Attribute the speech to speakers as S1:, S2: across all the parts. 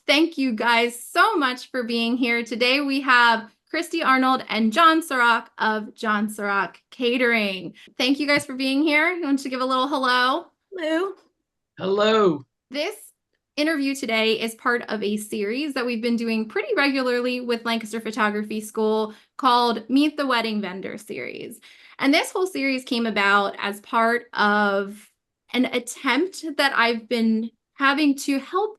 S1: Thank you guys so much for being here. Today we have Kristy Arnold and John Serock of John Serock Catering. Thank you guys for being here. You want to give a little hello?
S2: Hello.
S3: Hello.
S1: This interview today is part of a series that we've been doing pretty regularly with Lancaster Photography School called Meet the Wedding Vendor series. And this whole series came about as part of an attempt that I've been having to help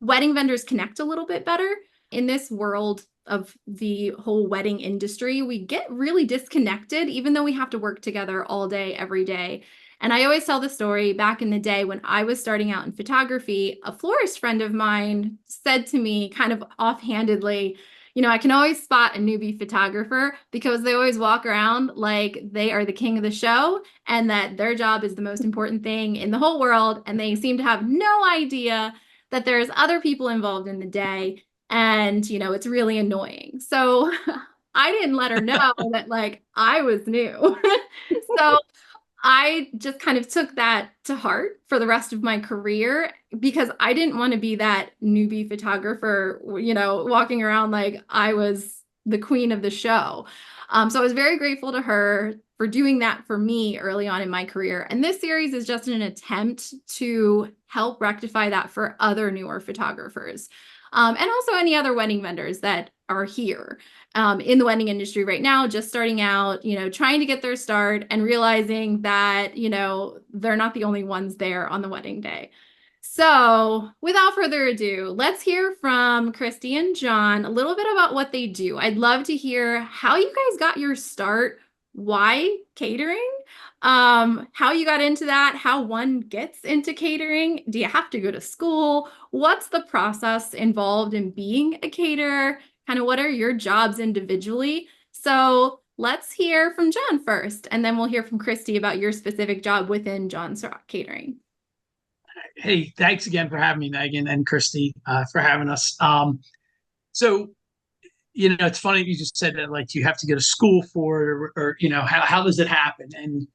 S1: wedding vendors connect a little bit better. In this world of the whole wedding industry, we get really disconnected, even though we have to work together all day, every day. And I always tell the story back in the day when I was starting out in photography, a florist friend of mine said to me kind of offhandedly, I can always spot a newbie photographer because they always walk around like they are the king of the show and that their job is the most important thing in the whole world. And they seem to have no idea that there's other people involved in the day. And, it's really annoying. So I didn't let her know that I was new. So I just kind of took that to heart for the rest of my career because I didn't want to be that newbie photographer, walking around like I was the queen of the show. So I was very grateful to her for doing that for me early on in my career. And this series is just an attempt to help rectify that for other newer photographers. And also any other wedding vendors that are here in the wedding industry right now, just starting out, trying to get their start and realizing that, they're not the only ones there on the wedding day. So without further ado, let's hear from Kristy and John a little bit about what they do. I'd love to hear how you guys got your start, why catering, how you got into that, how one gets into catering. Do you have to go to school? What's the process involved in being a caterer? Kind of what are your jobs individually? So let's hear from John first, and then we'll hear from Kristy about your specific job within John Serock Catering.
S3: Hey, thanks again for having me, Megan and Kristy, for having us. So, it's funny you just said that, like, you have to go to school for it, or how does it happen? And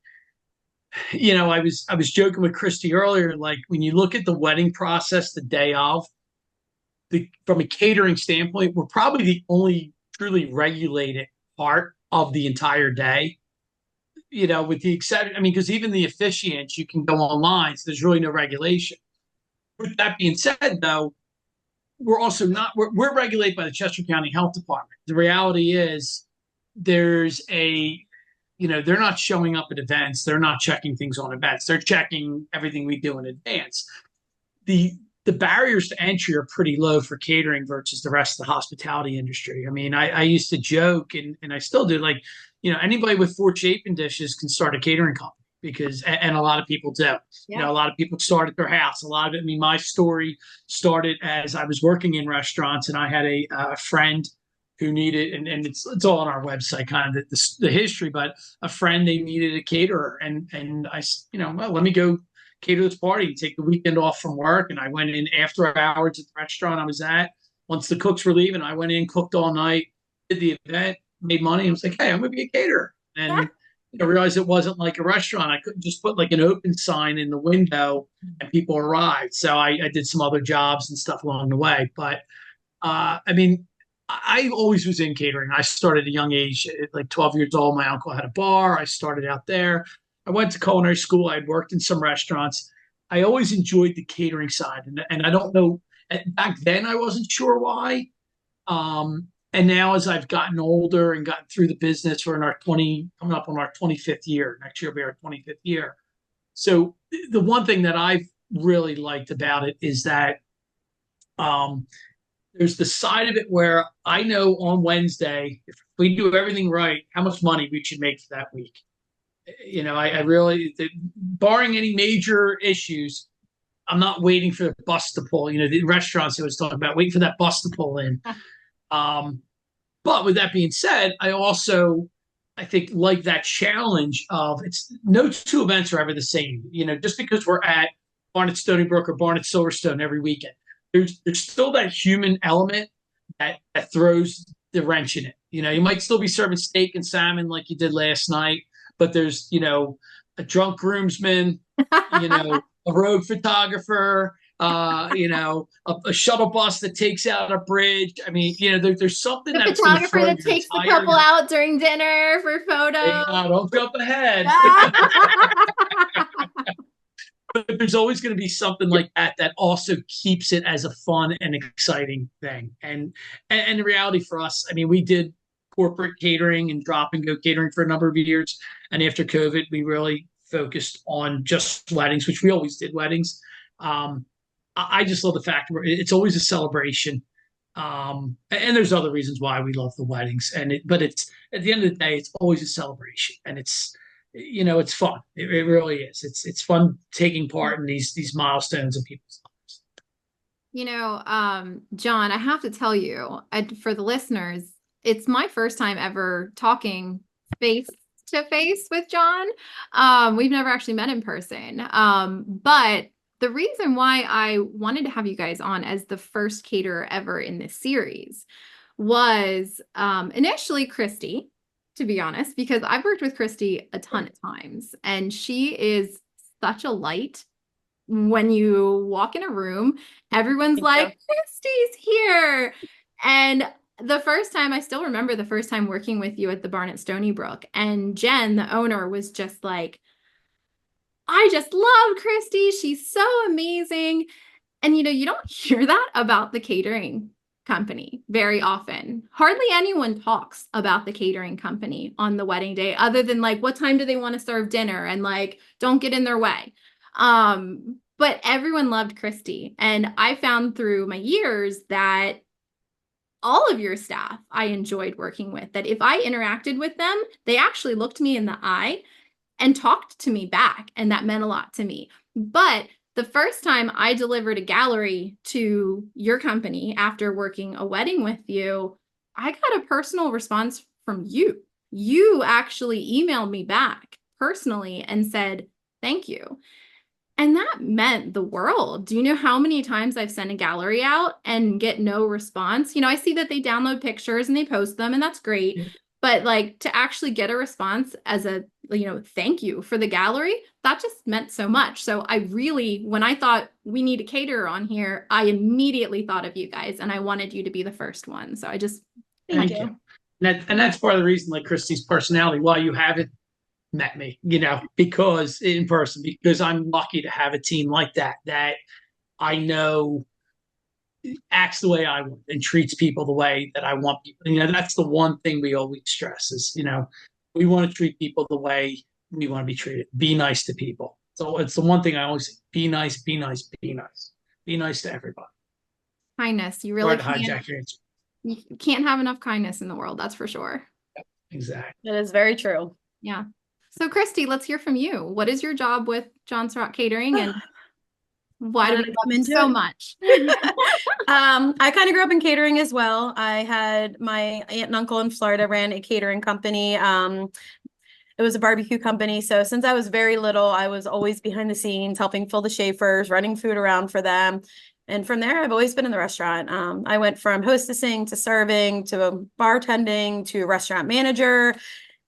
S3: I was joking with Kristy earlier, like when you look at the wedding process the day of, from a catering standpoint, we're probably the only truly regulated part of the entire day. With the exception, because even the officiants, you can go online, so there's really no regulation. With that being said, though, we're also not we're regulated by the Chester County Health Department. The reality is there's they're not showing up at events, they're not checking things on events, they're checking everything we do in advance. The barriers to entry are pretty low for catering versus the rest of the hospitality industry. I used to joke, and I still do, like, anybody with 4 chafing dishes can start a catering company because, and a lot of people do.
S1: Yeah.
S3: A lot of people start at their house. A lot of it, my story started as I was working in restaurants, and I had a friend who needed, and it's all on our website, kind of the history, but a friend, they needed a caterer. And I, well, let me go cater this party, take the weekend off from work. And I went in after hours at the restaurant I was at. Once the cooks were leaving, I went in, cooked all night, did the event, made money. And I was like, hey, I'm going to be a caterer. And I realized it wasn't like a restaurant. I couldn't just put like an open sign in the window and people arrived. So I did some other jobs and stuff along the way. But I always was in catering. I started at a young age, at like 12 years old. My uncle had a bar. I started out there. I went to culinary school. I had worked in some restaurants. I always enjoyed the catering side. And I don't know, back then I wasn't sure why. And now as I've gotten older and gotten through the business, we're in our coming up on our 25th year. Next year will be our 25th year. So the one thing that I've really liked about it is that there's the side of it where I know on Wednesday, if we do everything right, how much money we should make for that week. I really, barring any major issues, I'm not waiting for the bus to pull. The restaurants I was talking about, waiting for that bus to pull in. But with that being said, I think like that challenge of, it's no 2 events are ever the same. Just because we're at Barnet Stony Brook or Barnet Silverstone every weekend, there's still that human element that throws the wrench in it. You might still be serving steak and salmon like you did last night, but there's, a drunk groomsman, a road photographer, a shuttle bus that takes out a bridge. I mean, there's something
S1: The
S3: that's going to
S1: photographer
S3: throw
S1: that
S3: your
S1: takes the
S3: entire.
S1: couple out during dinner for photos.
S3: Don't jump ahead. But there's always going to be something like that that also keeps it as a fun and exciting thing. And the reality for us, I mean, we did corporate catering and drop and go catering for a number of years, and after COVID, we really focused on just weddings, which we always did weddings. I just love the fact where it's always a celebration. And there's other reasons why we love the weddings, but it's at the end of the day, it's always a celebration, and it's fun. It really is. It's fun taking part in these milestones in people's lives.
S1: John, I have to tell you, for the listeners, it's my first time ever talking face to face with John. We've never actually met in person. But the reason why I wanted to have you guys on as the first caterer ever in this series was initially Kristy, to be honest, because I've worked with Kristy a ton of times, and she is such a light. When you walk in a room, everyone's
S2: Thank you.
S1: like, Kristy's here. And the first time, I still remember the first time working with you at the barn at Stony Brook, and Jen, the owner, was just like, I just love Kristy. She's so amazing. And you don't hear that about the catering company very often. Hardly anyone talks about the catering company on the wedding day, other than like, what time do they want to serve dinner? And like, don't get in their way. But everyone loved Kristy. And I found through my years that all of your staff I enjoyed working with, that if I interacted with them, they actually looked me in the eye and talked to me back. And that meant a lot to me. But the first time I delivered a gallery to your company after working a wedding with you, I got a personal response from you. You actually emailed me back personally and said, thank you. And that meant the world. Do you know how many times I've sent a gallery out and get no response? I see that they download pictures and they post them, and that's great.
S3: Yeah.
S1: But like, to actually get a response as a, thank you for the gallery, that just meant so much. So when I thought we need a caterer on here, I immediately thought of you guys, and I wanted you to be the first one. So I just
S3: Thank you. And that's part of the reason, like Kristy's personality, why you haven't met me, because in person, because I'm lucky to have a team like that I know acts the way I want and treats people the way that I want people. That's the one thing we always stress is, we want to treat people the way we want to be treated. Be nice to people. So it's the one thing I always say: be nice, be nice, be nice, be nice to everybody.
S1: Kindness. You really
S3: Sorry to hijack your answer.
S1: You can't have enough kindness in the world. That's for sure.
S3: Exactly.
S2: That is very true.
S1: Yeah. So Kristy, let's hear from you. What is your job with John Serock Catering, and why do we love you so much?
S2: I kind of grew up in catering as well. I had my aunt and uncle in Florida ran a catering company. It was a barbecue company. So since I was very little, I was always behind the scenes, helping fill the Schaefers, running food around for them. And from there, I've always been in the restaurant. I went from hostessing to serving to bartending to restaurant manager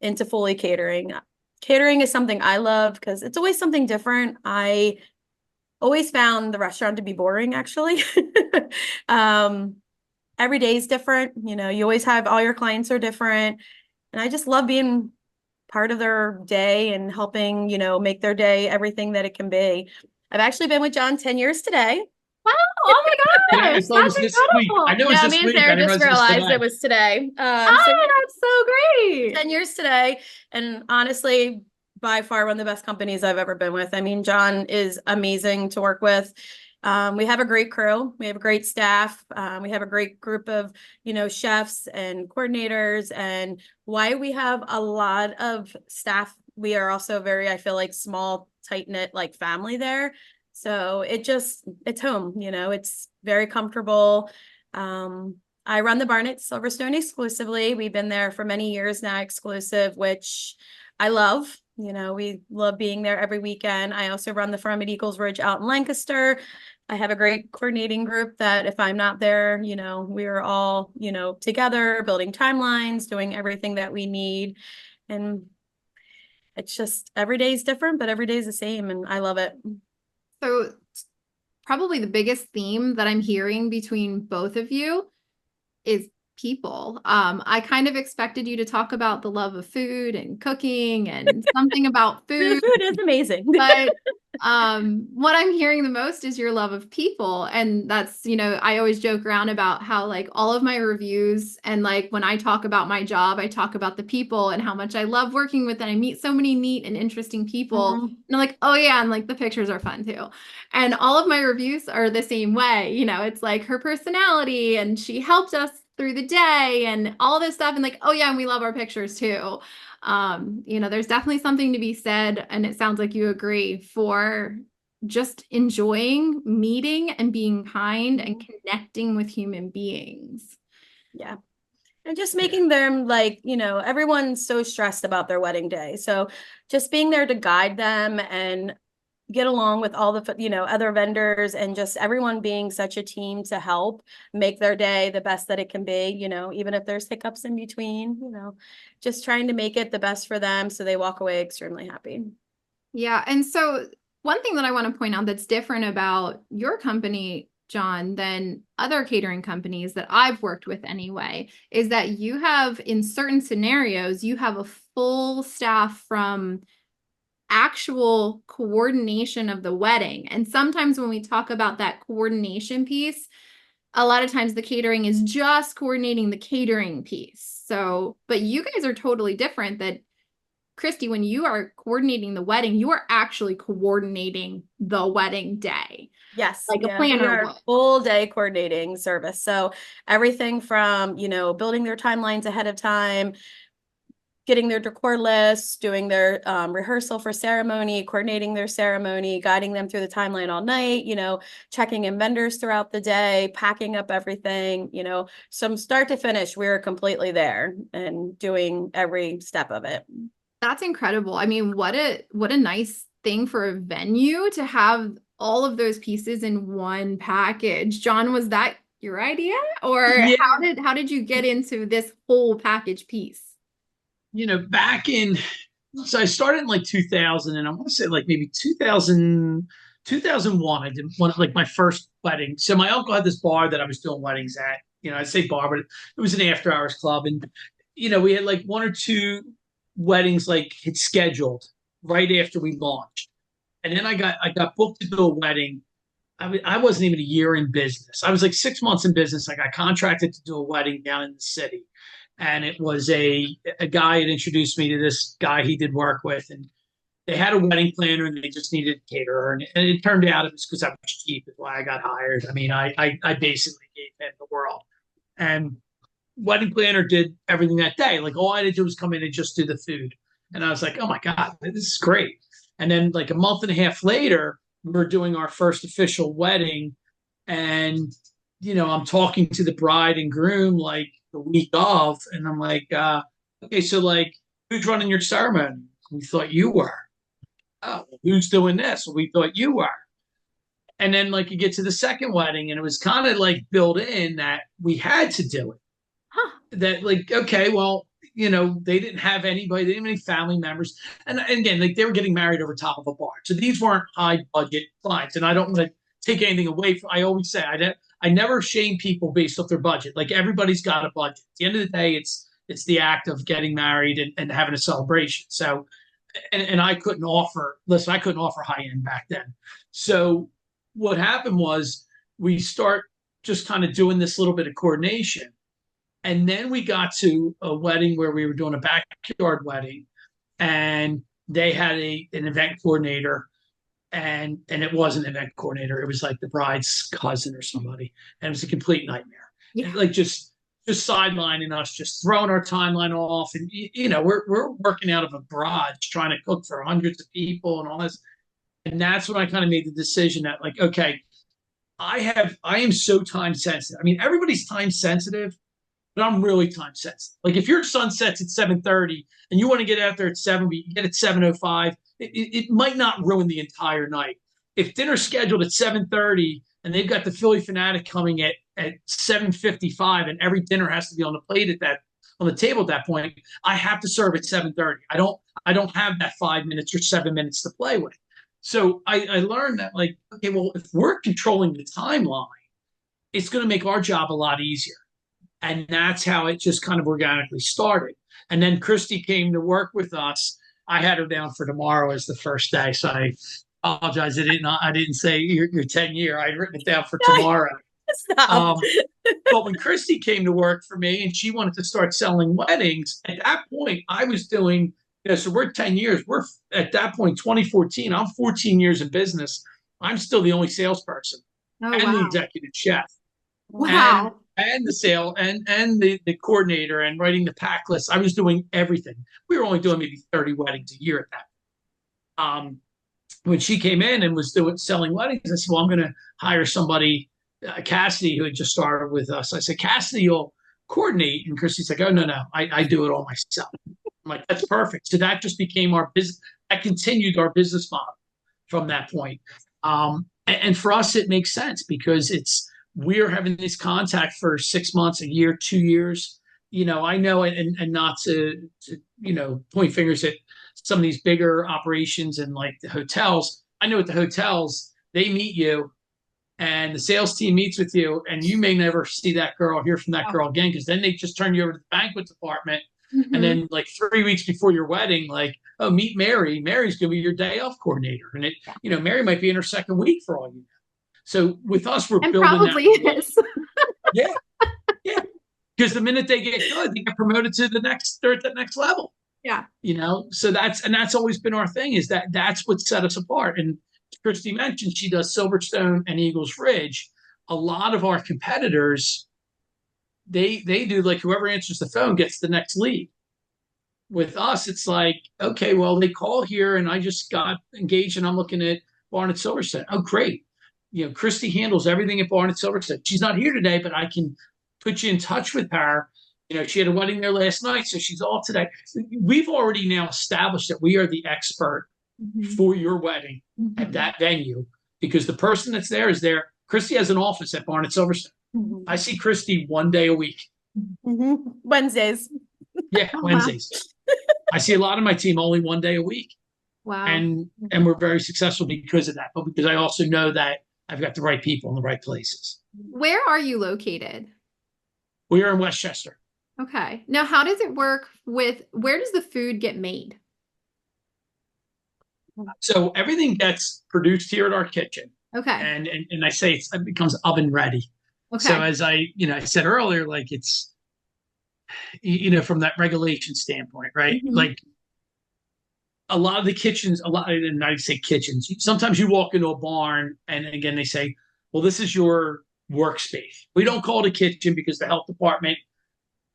S2: into fully catering. Catering is something I love because it's always something different. I always found the restaurant to be boring, actually. Every day is different. You always have all your clients are different. And I just love being part of their day and helping, make their day everything that it can be. I've actually been with John 10 years today.
S1: Wow. Oh my gosh.
S3: I thought it was this week. I know it was
S2: No,
S3: this
S2: me and
S3: week.
S2: Sarah
S3: I didn't
S2: just
S3: realize
S2: realized it was today.
S1: That's so great.
S2: 10 years today. And honestly, by far one of the best companies I've ever been with. I mean, John is amazing to work with. We have a great crew. We have a great staff. We have a great group of, chefs and coordinators. And why we have a lot of staff, we are also very, I feel like, small, tight-knit, like family there. So it's home, it's very comfortable. I run the barn at Silverstone exclusively. We've been there for many years now, exclusive, which I love. We love being there every weekend. I also run the farm at Eagles Ridge out in Lancaster. I have a great coordinating group that if I'm not there, we are all, together, building timelines, doing everything that we need. And it's just every day is different, but every day is the same. And I love it.
S1: So probably the biggest theme that I'm hearing between both of you is people. I kind of expected you to talk about the love of food and cooking and something about
S2: The
S1: food,
S2: food is amazing.
S1: but what I'm hearing the most is your love of people. And that's, I always joke around about how like all of my reviews and like when I talk about my job, I talk about the people and how much I love working with them. I meet so many neat and interesting people.
S2: Mhm.
S1: And I'm like, oh yeah, and like the pictures are fun too. And all of my reviews are the same way. It's like her personality and she helped us through the day and all this stuff. And like, oh yeah, and we love our pictures too. There's definitely something to be said, and it sounds like you agree, for just enjoying meeting and being kind and connecting with human beings.
S2: Yeah. And just making them like, everyone's so stressed about their wedding day. So just being there to guide them and get along with all the, other vendors and just everyone being such a team to help make their day the best that it can be, even if there's hiccups in between, just trying to make it the best for them so they walk away extremely happy.
S1: Yeah. And so one thing that I want to point out that's different about your company, John, than other catering companies that I've worked with anyway, is that you have, in certain scenarios, you have a full staff from actual coordination of the wedding. And sometimes when we talk about that coordination piece, a lot of times the catering is just coordinating the catering piece. So, but you guys are totally different. That Kristy, when you are coordinating the wedding, you are actually coordinating the wedding day.
S2: Yes.
S1: Like a
S2: Yeah, we
S1: planner
S2: are
S1: would.
S2: full day coordinating service. So everything from, building their timelines ahead of time, getting their decor lists, doing their rehearsal for ceremony, coordinating their ceremony, guiding them through the timeline all night, checking in vendors throughout the day, packing up everything, from start to finish, we're completely there and doing every step of it.
S1: That's incredible. I mean, what a nice thing for a venue to have all of those pieces in one package. John, was that your idea? Or
S3: Yeah,
S1: how did you get into this whole package piece?
S3: back in, so I started in like 2000, and I want to say like maybe 2001. I did one like my first wedding. So my uncle had this bar that I was doing weddings at. I say bar, but it was an after hours club, and we had like one or two weddings like had scheduled right after we launched, and then I got booked to do a wedding. I wasn't even a year in business. I was like 6 months in business. I got contracted to do a wedding down in the city, and it was a guy had introduced me to this guy he did work with, and they had a wedding planner and they just needed a caterer, and it turned out it was because I was cheap is why I got hired. I mean, I basically gave him the world, and wedding planner did everything that day. Like all I had to do was come in and just do the food, and I was like, oh my god, this is great. And then like a month and a half later, we're doing our first official wedding, and I'm talking to the bride and groom like the week of, and I'm like, okay, so like, who's running your ceremony? We thought you were. Oh, well, who's doing this? Well, we thought you were. And then like you get to the second wedding, and it was kind of like built in that we had to do it.
S1: Huh.
S3: That like, okay, well, they didn't have anybody, they didn't have any family members. And again, like they were getting married over top of a bar. So these weren't high budget clients. And I don't want to take anything away from, I always say, I never shame people based off their budget. Like everybody's got a budget. At the end of the day, it's the act of getting married and having a celebration. So, and I couldn't offer, listen, I couldn't offer high end back then. So what happened was we start just kind of doing this little bit of coordination. And then we got to a wedding where we were doing a backyard wedding, and they had an event coordinator, and it wasn't an event coordinator. It was like the bride's cousin or somebody, and it was a complete nightmare.
S1: Yeah.
S3: And like just sidelining us, just throwing our timeline off, and we're working out of a garage trying to cook for hundreds of people and all this. And that's when I kind of made the decision that like, okay, I am so time sensitive. I mean, everybody's time sensitive, but I'm really time sensitive. Like if your sun sets at 7:30 and you want to get out there at 7, but you get at 7:05, it might not ruin the entire night. If dinner's scheduled at 7:30 and they've got the Philly Fanatic coming at 7:55 and every dinner has to be on the plate on the table at that point, I have to serve at 7:30. I don't have that 5 minutes or 7 minutes to play with. So I learned that, like, okay, well, if we're controlling the timeline, it's going to make our job a lot easier. And that's how it just kind of organically started. And then Kristy came to work with us. I had her down for tomorrow as the first day, so I apologize. I didn't say your 10-year. I'd written it down for tomorrow.
S2: Stop.
S3: But when Kristy came to work for me and she wanted to start selling weddings, at that point I was doing, so we're 10 years. We're at that point, 2014. I'm 14 years in business. I'm still the only salesperson
S1: Oh,
S3: and the
S1: wow.
S3: executive chef
S1: Wow.
S3: and the sale and the coordinator and writing the pack list. I was doing everything. We were only doing maybe 30 weddings a year at that. When she came in and was selling weddings, I said, well, I'm going to hire somebody, Cassidy, who had just started with us. I said, Cassidy, you'll coordinate. And Kristy's like, oh, no, I do it all myself. I'm like, that's perfect. So that just became our business. That continued our business model from that point. And for us, it makes sense because we're having this contact for 6 months, a year, 2 years. I know, and not to point fingers at some of these bigger operations and like the hotels. I know at the hotels, they meet you and the sales team meets with you, and you may never see that girl or hear from that girl again, because then they just turn you over to the banquet department.
S1: Mm-hmm.
S3: And then like 3 weeks before your wedding, like, oh, meet Mary. Mary's going to be your day off coordinator. And Mary might be in her second week for all you know. So with us, we're
S1: And
S3: building
S1: probably
S3: that.
S1: is.
S3: Yeah. Yeah. Because the minute they get good, they get promoted to they're at that next level.
S1: Yeah.
S3: So that's always been our thing, is that's what set us apart. And Kristy mentioned she does Silverstone and Eagles Ridge. A lot of our competitors, they do like whoever answers the phone gets the next lead. With us, it's like, okay, well, they call here and I just got engaged and I'm looking at Barnett Silverstone. Oh, great. Kristy handles everything at Barnett Silverstone. She's not here today, but I can put you in touch with her. She had a wedding there last night, so she's all today. We've already now established that we are the expert for your wedding at that venue, because the person that's there is there. Kristy has an office at Barnett Silverstone. I see Kristy one day a week.
S2: Wednesdays.
S3: Yeah, Wednesdays. I see a lot of my team only one day a week.
S1: Wow.
S3: And we're very successful because of that, but because I also know that I've got the right people in the right places.
S1: Where are you located?
S3: We are in Westchester.
S1: Okay. Now, how does it work where does the food get made?
S3: So everything gets produced here at our kitchen.
S1: Okay.
S3: And I say it becomes oven ready.
S1: Okay.
S3: So as I said earlier, like it's, from that regulation standpoint, right?
S1: Mm-hmm.
S3: Like a lot of the kitchens, and I say kitchens, sometimes you walk into a barn and again, they say, well, this is your workspace. We don't call it a kitchen because the health department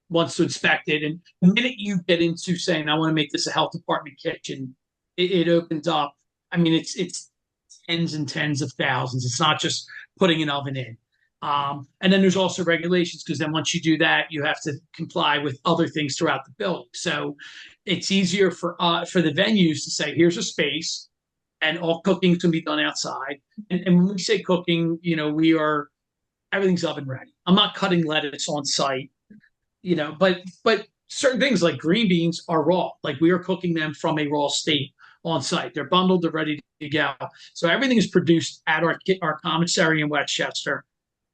S3: wants to inspect it. And the minute you get into saying, I want to make this a health department kitchen, it opens up. I mean, it's tens and tens of thousands. It's not just putting an oven in. And then there's also regulations, because then once you do that, you have to comply with other things throughout the building. So it's easier for the venues to say, here's a space and all cooking can be done outside. And when we say cooking, everything's oven ready. I'm not cutting lettuce on site, but certain things like green beans are raw. Like we are cooking them from a raw state on site. They're bundled, they're ready to go. So everything is produced at our commissary in Westchester,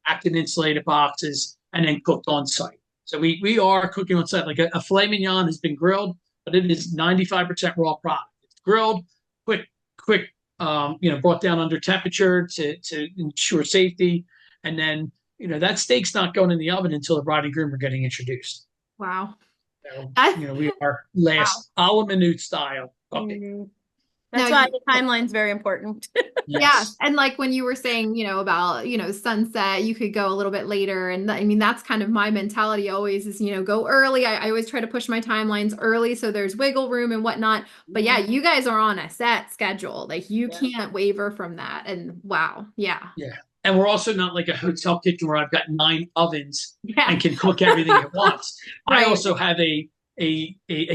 S3: packed in insulated boxes, and then cooked on site. So we are cooking on site. Like a filet mignon has been grilled, but it is 95% raw product. It's grilled, quick, brought down under temperature to ensure safety. And then, that steak's not going in the oven until the bride and groom are getting introduced.
S1: Wow.
S3: So, we are last a la minute style cooking.
S2: That's why the timeline's very important.
S1: Yes. Yeah. And like when you were saying, about, sunset, you could go a little bit later. And that's kind of my mentality always is, go early. I always try to push my timelines early so there's wiggle room and whatnot. But yeah, you guys are on a set schedule. Like you can't waver from that. And wow. Yeah.
S3: Yeah. And we're also not like a hotel kitchen where I've got 9 ovens and can cook everything at once. Right. I also have a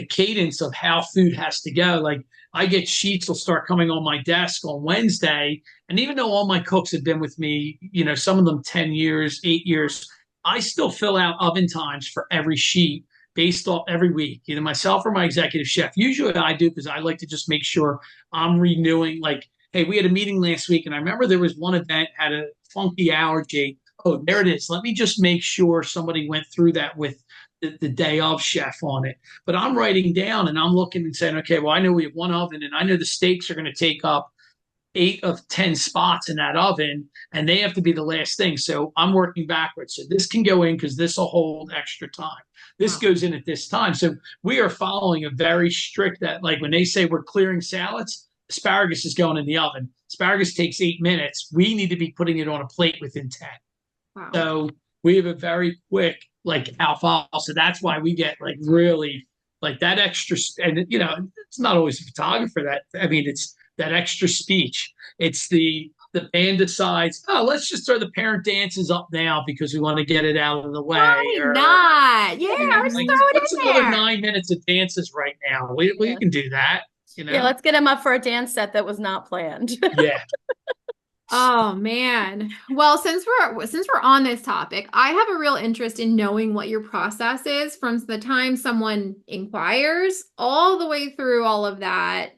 S3: cadence of how food has to go. Like I get sheets will start coming on my desk on Wednesday. And even though all my cooks have been with me, some of them 10 years, 8 years, I still fill out oven times for every sheet based off every week, either myself or my executive chef. Usually I do, because I like to just make sure I'm renewing, like, hey, we had a meeting last week, and I remember there was one event had a funky allergy. Oh, there it is. Let me just make sure somebody went through that with the day of chef on it. But I'm writing down and I'm looking and saying, okay, well, I know we have one oven, and I know the steaks are going to take up 8 of 10 spots in that oven, and they have to be the last thing. So I'm working backwards. So this can go in because this will hold extra time. This goes in at this time. So we are following a very strict that, like when they say we're clearing salads, asparagus is going in the oven. Asparagus takes 8 minutes. We need to be putting it on a plate within 10.
S1: Wow.
S3: So we have a very quick like alfalfa. So that's why we get like really like that extra. And you know, it's not always a photographer that, I mean, it's that extra speech. It's the band decides, oh, let's just throw the parent dances up now because we want to get it out of the way.
S1: Why
S3: Or,
S1: not? Yeah,
S3: you know,
S1: let's
S3: like,
S1: throw it
S3: what's
S1: in
S3: another
S1: there.
S3: 9 minutes of dances right now? We can do that. You know?
S2: Yeah, let's get him up for a dance set that was not planned.
S3: Yeah.
S1: Oh man. Well, since we're on this topic, I have a real interest in knowing what your process is from the time someone inquires all the way through all of that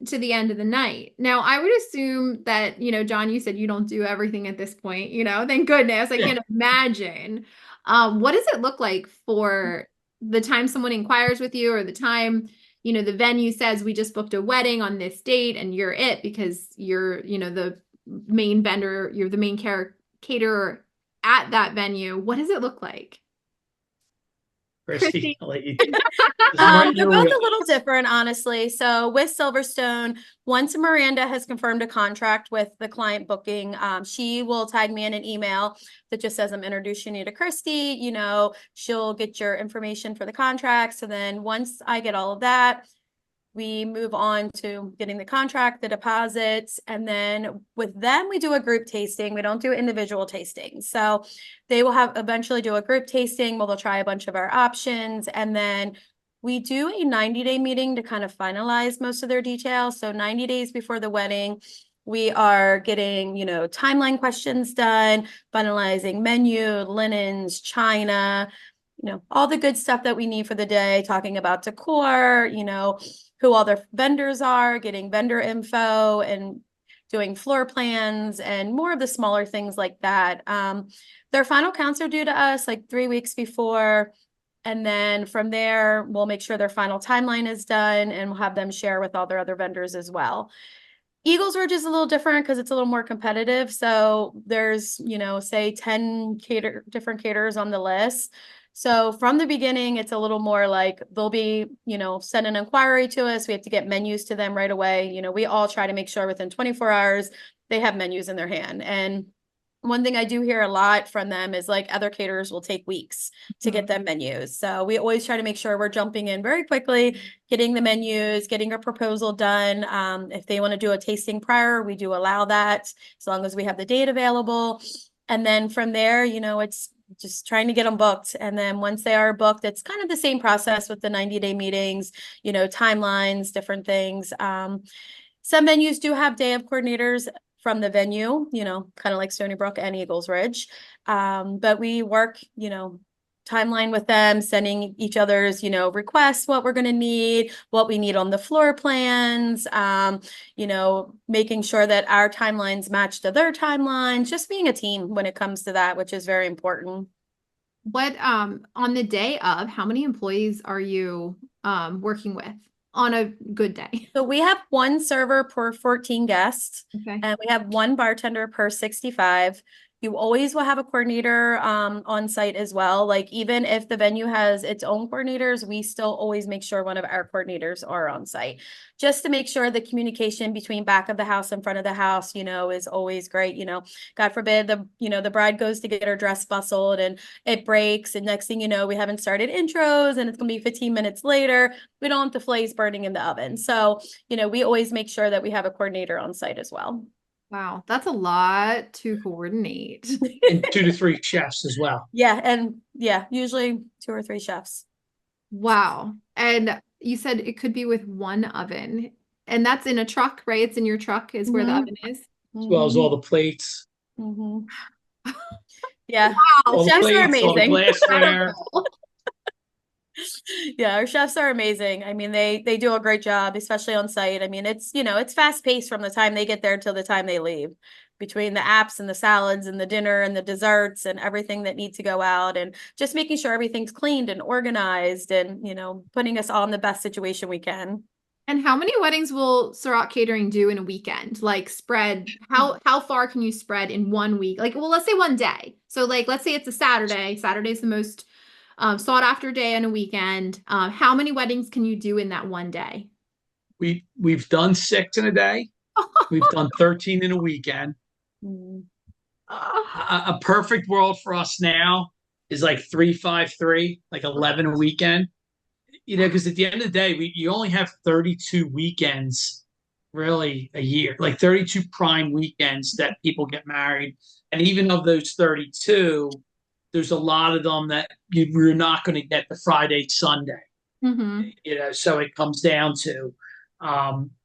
S1: to the end of the night. Now, I would assume that, John, you said you don't do everything at this point, thank goodness. I
S3: Yeah.
S1: can't imagine. What does it look like for the time someone inquires with you or the time, the venue says we just booked a wedding on this date and you're it because you're, the main vendor, you're the main caterer at that venue. What does it look like?
S3: Kristy, I'll let you.
S2: They're both a little different, honestly. So with Silverstone, once Miranda has confirmed a contract with the client booking, she will tag me in an email that just says, I'm introducing you to Kristy. She'll get your information for the contract. So then once I get all of that, we move on to getting the contract, the deposits, and then with them, we do a group tasting. We don't do individual tasting. So they will eventually do a group tasting where they'll try a bunch of our options. And then we do a 90-day meeting to kind of finalize most of their details. So 90 days before the wedding, we are getting, timeline questions done, finalizing menu, linens, china, all the good stuff that we need for the day, talking about decor, who all their vendors are, getting vendor info and doing floor plans and more of the smaller things like that. Their final counts are due to us like 3 weeks before. And then from there, we'll make sure their final timeline is done and we'll have them share with all their other vendors as well. Eagles Ridge is a little different because it's a little more competitive. So there's, say 10 different caterers on the list. So from the beginning, it's a little more like they'll be, send an inquiry to us. We have to get menus to them right away. We all try to make sure within 24 hours they have menus in their hand. And one thing I do hear a lot from them is like other caterers will take weeks to get them menus. So we always try to make sure we're jumping in very quickly, getting the menus, getting a proposal done. If they want to do a tasting prior, we do allow that as long as we have the date available. And then from there, it's just trying to get them booked. And then once they are booked, it's kind of the same process with the 90-day meetings, timelines, different things. Some venues do have day of coordinators from the venue, kind of like Stony Brook and Eagles Ridge. But we work, timeline with them, sending each other's, requests, what we're going to need, what we need on the floor plans, making sure that our timelines match to their timelines, just being a team when it comes to that, which is very important.
S1: What, on the day of, how many employees are you working with on a good day?
S2: So we have one server per 14 guests,
S1: Okay.
S2: and we have one bartender per 65. You always will have a coordinator on site as well. Like even if the venue has its own coordinators, we still always make sure one of our coordinators are on site, just to make sure the communication between back of the house and front of the house, is always great. God forbid the bride goes to get her dress bustled and it breaks, and next thing you know, we haven't started intros and it's gonna be 15 minutes later. We don't want the fillets burning in the oven. So, we always make sure that we have a coordinator on site as well.
S1: Wow, that's a lot to coordinate.
S3: And 2 to 3 chefs as well.
S2: Yeah, and usually 2 or 3 chefs.
S1: Wow. And you said it could be with one oven, and that's in a truck, right? It's in your truck is where the oven is.
S3: As well as all the plates.
S2: Yeah.
S1: Wow.
S3: All the
S2: Chefs are
S3: plates, all the
S2: amazing.
S3: glassware.
S2: Yeah, our chefs are amazing. I mean, they do a great job, especially on site. I mean, it's, it's fast paced from the time they get there till the time they leave, between the apps and the salads and the dinner and the desserts and everything that needs to go out, and just making sure everything's cleaned and organized, and, putting us all in the best situation we can.
S1: And how many weddings will Serock Catering do in a weekend? Like spread, how far can you spread in one week? Like, well, let's say one day. So like, let's say it's a Saturday. Saturday's the most sought after day on a weekend. How many weddings can you do in that one day?
S3: We've done 6 in a day. We've done 13 in a weekend.
S2: Mm.
S3: A perfect world for us now is like 3-5-3, like 11 a weekend. Because at the end of the day, you only have 32 weekends really a year, like 32 prime weekends that people get married. And even of those 32, there's a lot of them that you're not going to get the Friday, Sunday.
S1: Mm-hmm.
S3: So it comes down to.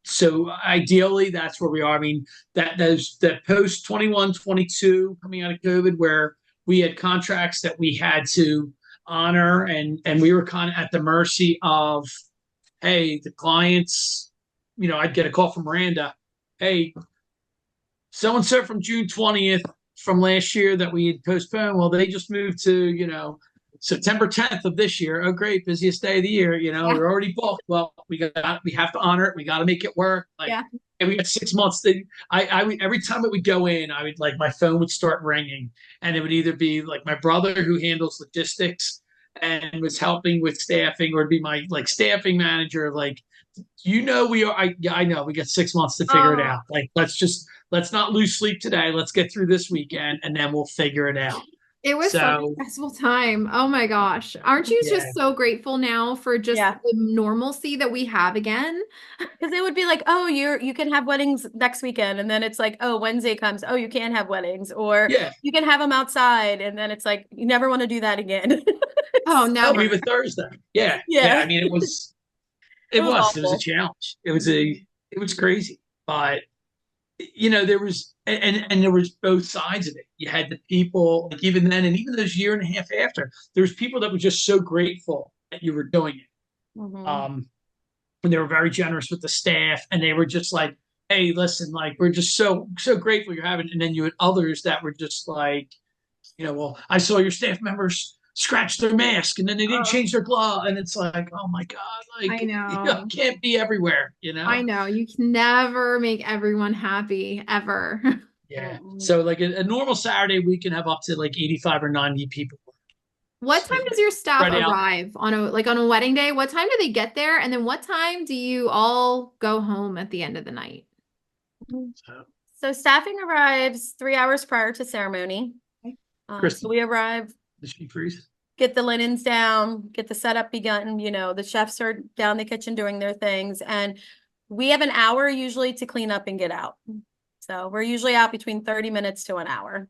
S3: So ideally, that's where we are. I mean, that post 21, 22 coming out of COVID, where we had contracts that we had to honor, and we were kind of at the mercy of, hey, the clients. I'd get a call from Miranda, hey, so and so from June 20th from last year that we had postponed. Well, they just moved to September 10th of this year. Oh, great, busiest day of the year.
S1: Yeah.
S3: We're already booked. Well, we have to honor it. We got to make it work.
S1: Yeah.
S3: And we got 6 months. I every time it would go in, I would, like, my phone would start ringing, and it would either be like my brother who handles logistics and was helping with staffing, or it'd be my staffing manager. Like, I know we got 6 months to figure it out. Like, let's not lose sleep today. Let's get through this weekend, and then we'll figure it out.
S1: It was such a stressful time. Oh my gosh. Aren't you just so grateful now for just the normalcy that we have again?
S2: Because it would be like, oh, you can have weddings next weekend. And then it's like, oh, Wednesday comes. Oh, you can't have weddings. Or you can have them outside. And then it's like, you never want to do that again.
S1: Oh, never.
S3: Even Thursday. Yeah. I mean, it was a challenge. It was crazy. But there was, and there was both sides of it. You had the people, like, even then, and even those year and a half after, there was people that were just so grateful that you were doing it.
S2: Mm-hmm.
S3: And they were very generous with the staff, and they were just like, hey, listen, like, we're just so grateful you're having. And then you had others that were just like, well, I saw your staff members scratch their mask, and then they didn't change their glove, and it's like, oh my God, like,
S1: I know.
S3: Can't be everywhere,
S1: I know, you can never make everyone happy ever.
S3: Yeah. So like a normal Saturday, we can have up to like 85 or 90 people.
S1: What time does your staff arrive on a wedding day? What time do they get there? And then what time do you all go home at the end of the night?
S2: So staffing arrives 3 hours prior to ceremony. So we arrive, get the linens down, get the setup begun. The chefs are down the kitchen doing their things, and we have an hour usually to clean up and get out. So we're usually out between 30 minutes to an hour.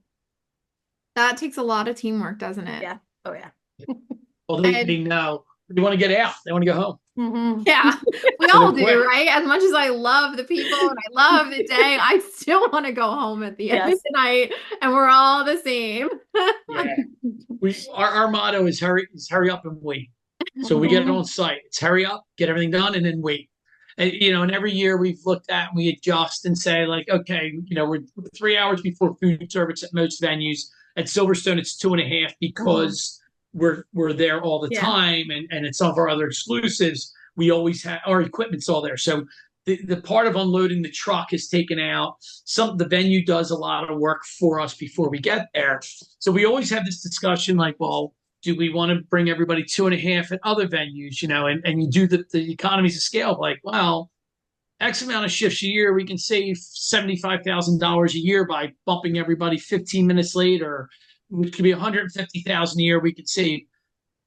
S1: That takes a lot of teamwork, doesn't it?
S2: Yeah. Oh, yeah.
S3: Well, they know. They want to get out. They want to go home.
S1: Mm-hmm. Yeah, we all do, right? As much as I love the people and I love the day, I still want to go home at the end of the night, and we're all the same.
S3: Our motto is hurry up and wait. So we get it on site. It's hurry up, get everything done, and then wait. And, and every year we've looked at and we adjust and say, like, okay, we're 3 hours before food service at most venues. At Silverstone, it's 2.5 because we're there all the time, and at some of our other exclusives, we always have our equipment's all there. So the part of unloading the truck is taken out. The venue does a lot of work for us before we get there. So we always have this discussion, like, well, do we want to bring everybody 2.5 at other venues, and you do the economies of scale, like, well, X amount of shifts a year, we can save $75,000 a year by bumping everybody 15 minutes later, which could be $150,000 a year we could save.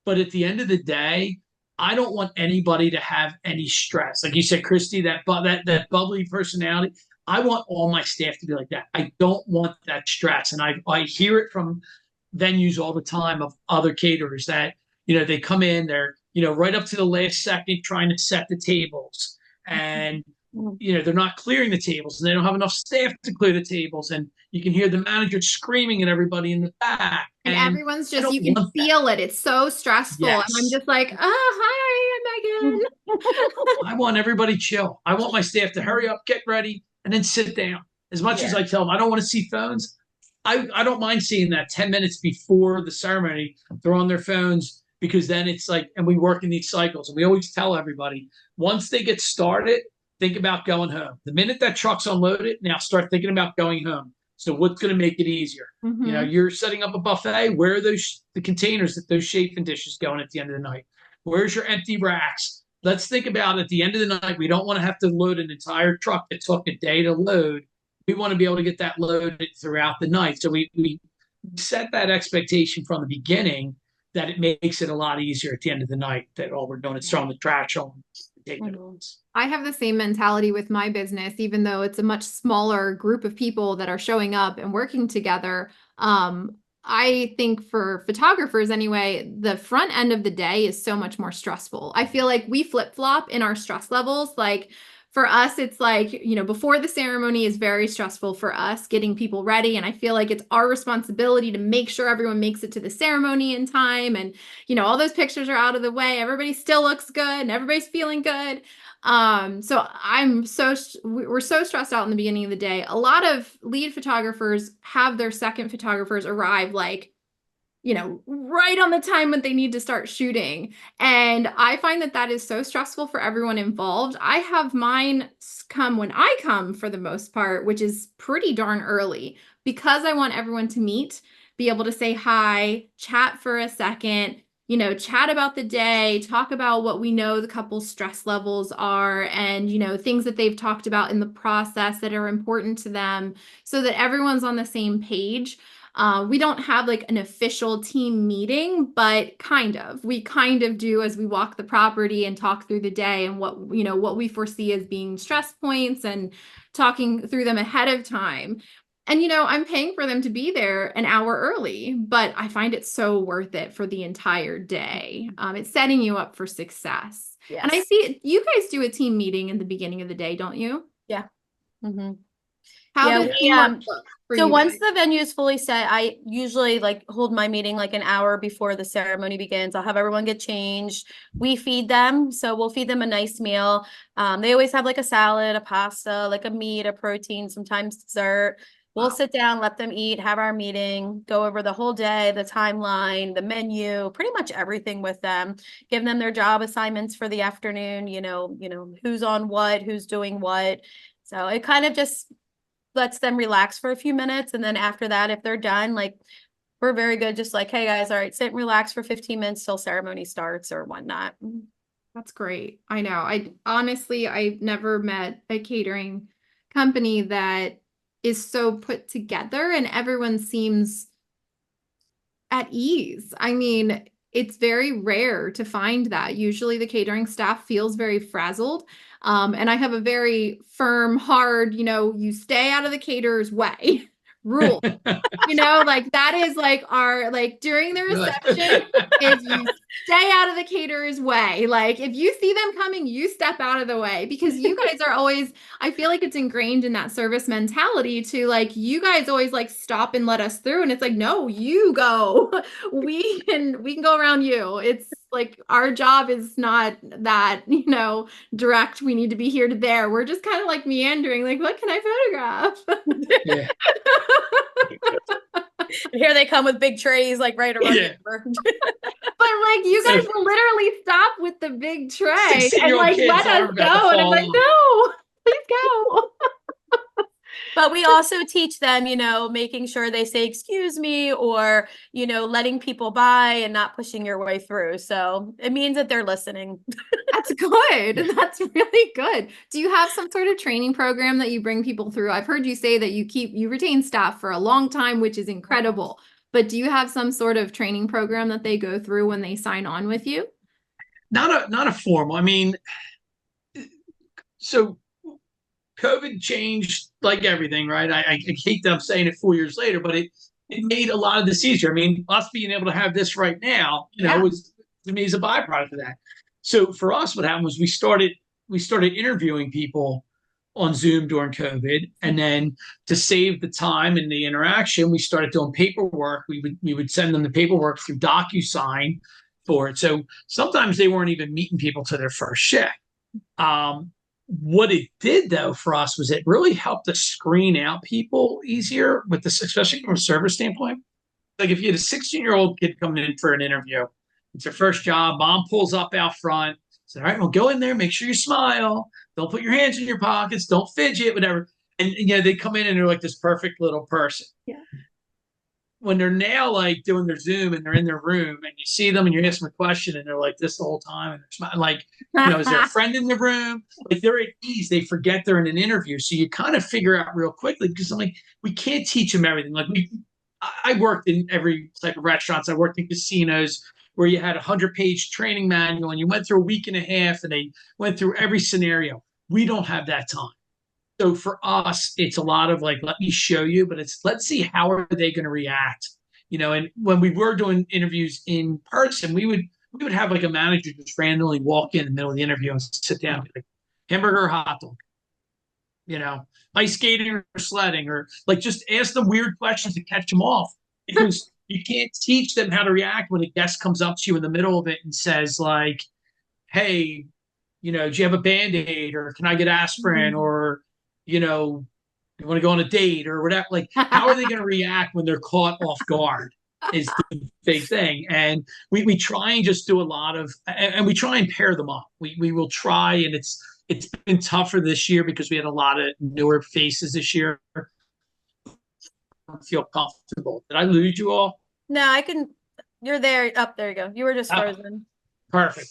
S3: But at the end of the day, I don't want anybody to have any stress. Like you said, Kristy, that bubbly personality, I want all my staff to be like that. I don't want that stress. And I hear it from venues all the time of other caterers that, they come in, they're, right up to the last second trying to set the tables. And they're not clearing the tables and they don't have enough staff to clear the tables. And you can hear the manager screaming at everybody in the back.
S1: And
S3: And
S1: everyone's
S3: I
S1: just,
S3: don't
S1: you can
S3: want that.
S1: feel it. It's so stressful. And I'm
S3: Yes.
S1: just like, oh, hi, Megan.
S3: I want everybody chill. I want my staff to hurry up, get ready, and then sit down. As much as I tell them, I don't want to see phones. I don't mind seeing that 10 minutes before the ceremony. They're on their phones because then it's like, and we work in these cycles. And we always tell everybody, once they get started, think about going home. The minute that truck's unloaded, now start thinking about going home. So what's going to make it easier?
S1: Mm-hmm.
S3: You're setting up a buffet. Where are the containers that those chafing dishes going at the end of the night? Where's your empty racks? Let's think about at the end of the night, we don't want to have to load an entire truck that took a day to load. We want to be able to get that loaded throughout the night. So we set that expectation from the beginning that it makes it a lot easier at the end of the night that all we're doing is throwing the trash on.
S1: I have the same mentality with my business, even though it's a much smaller group of people that are showing up and working together. I think for photographers anyway, the front end of the day is so much more stressful. I feel like we flip-flop in our stress levels. Like for us, it's like, before the ceremony is very stressful for us getting people ready. And I feel like it's our responsibility to make sure everyone makes it to the ceremony in time. And, all those pictures are out of the way. Everybody still looks good and everybody's feeling good. So we're so stressed out in the beginning of the day. A lot of lead photographers have their second photographers arrive like, right on the time when they need to start shooting. And I find that is so stressful for everyone involved. I have mine come when I come for the most part, which is pretty darn early because I want everyone to meet, be able to say hi, chat for a second, chat about the day, talk about what we know the couple's stress levels are and, things that they've talked about in the process that are important to them so that everyone's on the same page. We don't have like an official team meeting, but we kind of do as we walk the property and talk through the day and what we foresee as being stress points and talking through them ahead of time. And, I'm paying for them to be there an hour early, but I find it so worth it for the entire day. It's setting you up for success.
S2: Yes.
S1: And I see you guys do a team meeting in the beginning of the day, don't you?
S2: Yeah. Mm-hmm.
S1: How does teamwork look for
S2: So
S1: you
S2: once
S1: guys?
S2: the venue is fully set, I usually hold my meeting like an hour before the ceremony begins. I'll have everyone get changed. We feed them. So we'll feed them a nice meal. They always have like a salad, a pasta, like a meat, a protein, sometimes dessert. We'll sit down, let them eat, have our meeting, go over the whole day, the timeline, the menu, pretty much everything with them, give them their job assignments for the afternoon, who's on what, who's doing what. So it kind of just lets them relax for a few minutes. And then after that, if they're done, we're very good. Just like, hey guys, all right, sit and relax for 15 minutes till ceremony starts or whatnot.
S1: That's great. I know. I've never met a catering company that is so put together and everyone seems at ease. I mean, it's very rare to find that. Usually the catering staff feels very frazzled. And I have a very firm, hard, you stay out of the caterer's way rule. That is our, during the reception, is you stay out of the caterer's way. If you see them coming, you step out of the way because you guys are always, I feel like it's ingrained in that service mentality to you guys always stop and let us through. And it's no, you go, we can go around you. It's our job is not that, direct. We need to be here to there. We're just kind of meandering, what can I photograph?
S3: Yeah.
S2: Here they come with big trays, right around.
S3: Yeah.
S1: But you guys will literally stop with the big tray and let us go. And I'm no, please go.
S2: But we also teach them, making sure they say, excuse me, or, letting people by and not pushing your way through. So it means that they're listening.
S1: That's good. That's really good. Do you have some sort of training program that you bring people through? I've heard you say that you retain staff for a long time, which is incredible. But do you have some sort of training program that they go through when they sign on with you?
S3: Not a formal. I mean, so COVID changed everything, right? I hate that I'm saying it 4 years later, but it made a lot of this easier. I mean, us being able to have this right now, was to me is a byproduct of that. So for us, what happened was we started interviewing people on Zoom during COVID. And then to save the time and the interaction, we started doing paperwork. We would send them the paperwork through DocuSign for it. So sometimes they weren't even meeting people to their first shift. What it did though for us was it really helped us screen out people easier with this, especially from a service standpoint. Like if you had a 16-year-old kid coming in for an interview, it's their first job, mom pulls up out front, said, all right, well, go in there, make sure you smile. Don't put your hands in your pockets, don't fidget, whatever. And they come in and they're like this perfect little person.
S2: Yeah.
S3: When they're now like doing their Zoom and they're in their room and you see them and you ask them a question and they're like this the whole time and they're smiling, like, is there a friend in the room? Like they're at ease. They forget they're in an interview. So you kind of figure out real quickly because I'm like, we can't teach them everything. Like I worked in every type of restaurants. I worked in casinos where you had 100-page training manual and you went through a week and a half and they went through every scenario. We don't have that time. So for us, it's a lot of like, let me show you, but it's let's see how are they going to react. And when we were doing interviews in person, we would have like a manager just randomly walk in the middle of the interview and sit down and be like, hamburger or hot dog, ice skating or sledding, or like just ask them weird questions to catch them off because you can't teach them how to react when a guest comes up to you in the middle of it and says like, hey, do you have a Band-Aid or can I get aspirin or, you want to go on a date or whatever. Like, how are they going to react when they're caught off guard is the big thing. And we try and just do a lot of, and we try and pair them up. We will try, and it's been tougher this year because we had a lot of newer faces this year. I don't feel comfortable. Did I lose you all?
S2: No, you're there. Up there you go. You were just frozen.
S3: Perfect.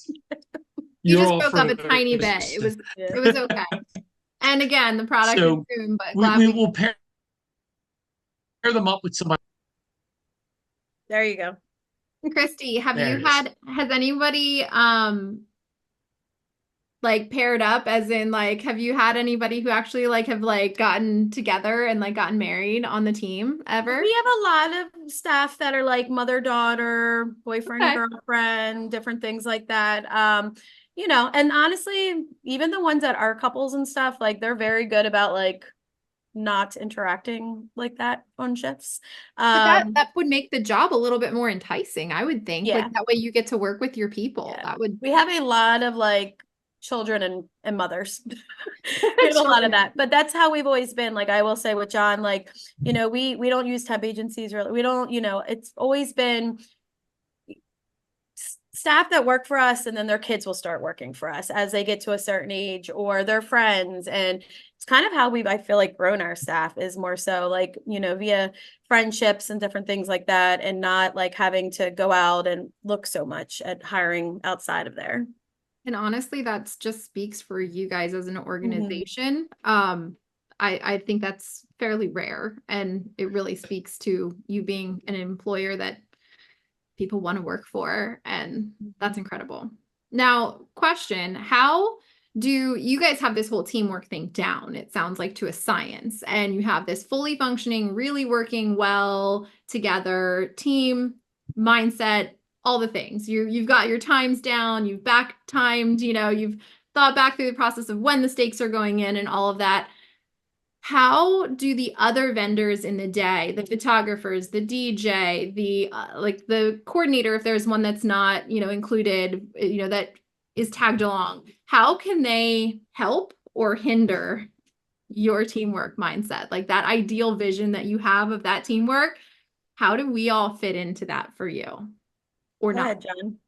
S1: You just broke up a tiny bit. It was okay. And again, the product is soon, but
S3: we will pair them up with somebody.
S2: There you go.
S1: Kristy, has anybody like paired up, as in like have you had anybody who actually like have like gotten together and like gotten married on the team ever?
S2: We have a lot of staff that are like mother-daughter, boyfriend-girlfriend, different things like that. And honestly, even the ones that are couples and stuff, like they're very good about like not interacting like that on shifts.
S1: But that would make the job a little bit more enticing, I would think.
S2: Yeah.
S1: Like that way you get to work with your people.
S2: Yeah.
S1: We
S2: have a lot of like children and mothers. We have a lot of that, but that's how we've always been. Like I will say with John, like, we don't use temp agencies, or we don't, it's always been staff that work for us, and then their kids will start working for us as they get to a certain age, or their friends. And it's kind of how I feel like grown our staff, is more so like, via friendships and different things like that, and not like having to go out and look so much at hiring outside of there.
S1: And honestly, that just speaks for you guys as an organization. I think that's fairly rare, and it really speaks to you being an employer that people want to work for, and that's incredible. Now, question, how do you guys have this whole teamwork thing down? It sounds like to a science, and you have this fully functioning, really working well together team mindset, all the things. You've got your times down, you've back timed, you've thought back through the process of when the stakes are going in and all of that. How do the other vendors in the day, the photographers, the DJ, the like the coordinator, if there's one that's not, included, that is tagged along, how can they help or hinder your teamwork mindset? Like that ideal vision that you have of that teamwork, how do we all fit into that for you? Or
S2: Go
S1: not?
S2: ahead, John.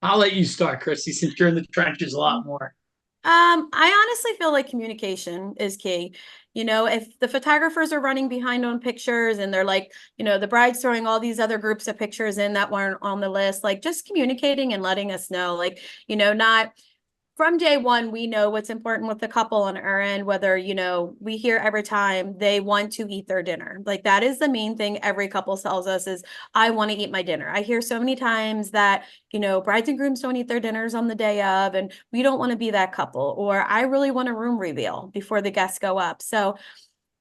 S3: I'll let you start, Kristy, since you're in the trenches a lot more.
S2: I honestly feel like communication is key. If the photographers are running behind on pictures and they're like, the bride's throwing all these other groups of pictures in that weren't on the list, like just communicating and letting us know, like, not from day one, we know what's important with the couple on our end, whether, we hear every time they want to eat their dinner. Like that is the main thing every couple tells us is, I want to eat my dinner. I hear so many times that, brides and grooms don't eat their dinners on the day of, and we don't want to be that couple, or I really want a room reveal before the guests go up. So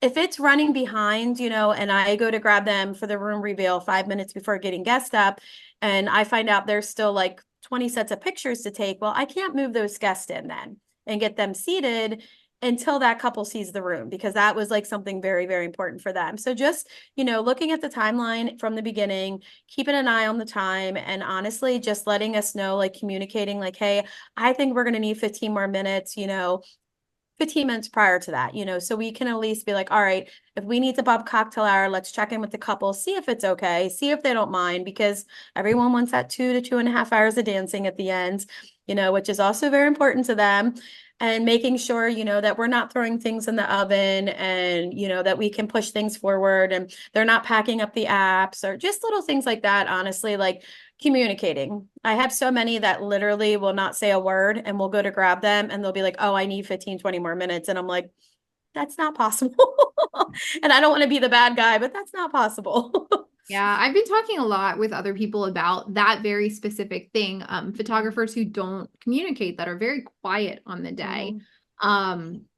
S2: if it's running behind, and I go to grab them for the room reveal 5 minutes before getting guests up, and I find out there's still like 20 sets of pictures to take, well, I can't move those guests in then and get them seated until that couple sees the room, because that was like something very, very important for them. So just, looking at the timeline from the beginning, keeping an eye on the time, and honestly, just letting us know, like communicating like, hey, I think we're going to need 15 more minutes, 15 minutes prior to that, so we can at least be like, all right, if we need to bump cocktail hour, let's check in with the couple, see if it's okay, see if they don't mind, because everyone wants that 2 to 2.5 hours of dancing at the end, which is also very important to them. And making sure, that we're not throwing things in the oven, and, that we can push things forward, and they're not packing up the apps, or just little things like that. Honestly, like communicating. I have so many that literally will not say a word, and we'll go to grab them and they'll be like, oh, I need 15, 20 more minutes. And I'm like, that's not possible. And I don't want to be the bad guy, but that's not possible.
S1: Yeah, I've been talking a lot with other people about that very specific thing. Photographers who don't communicate, that are very quiet on the day.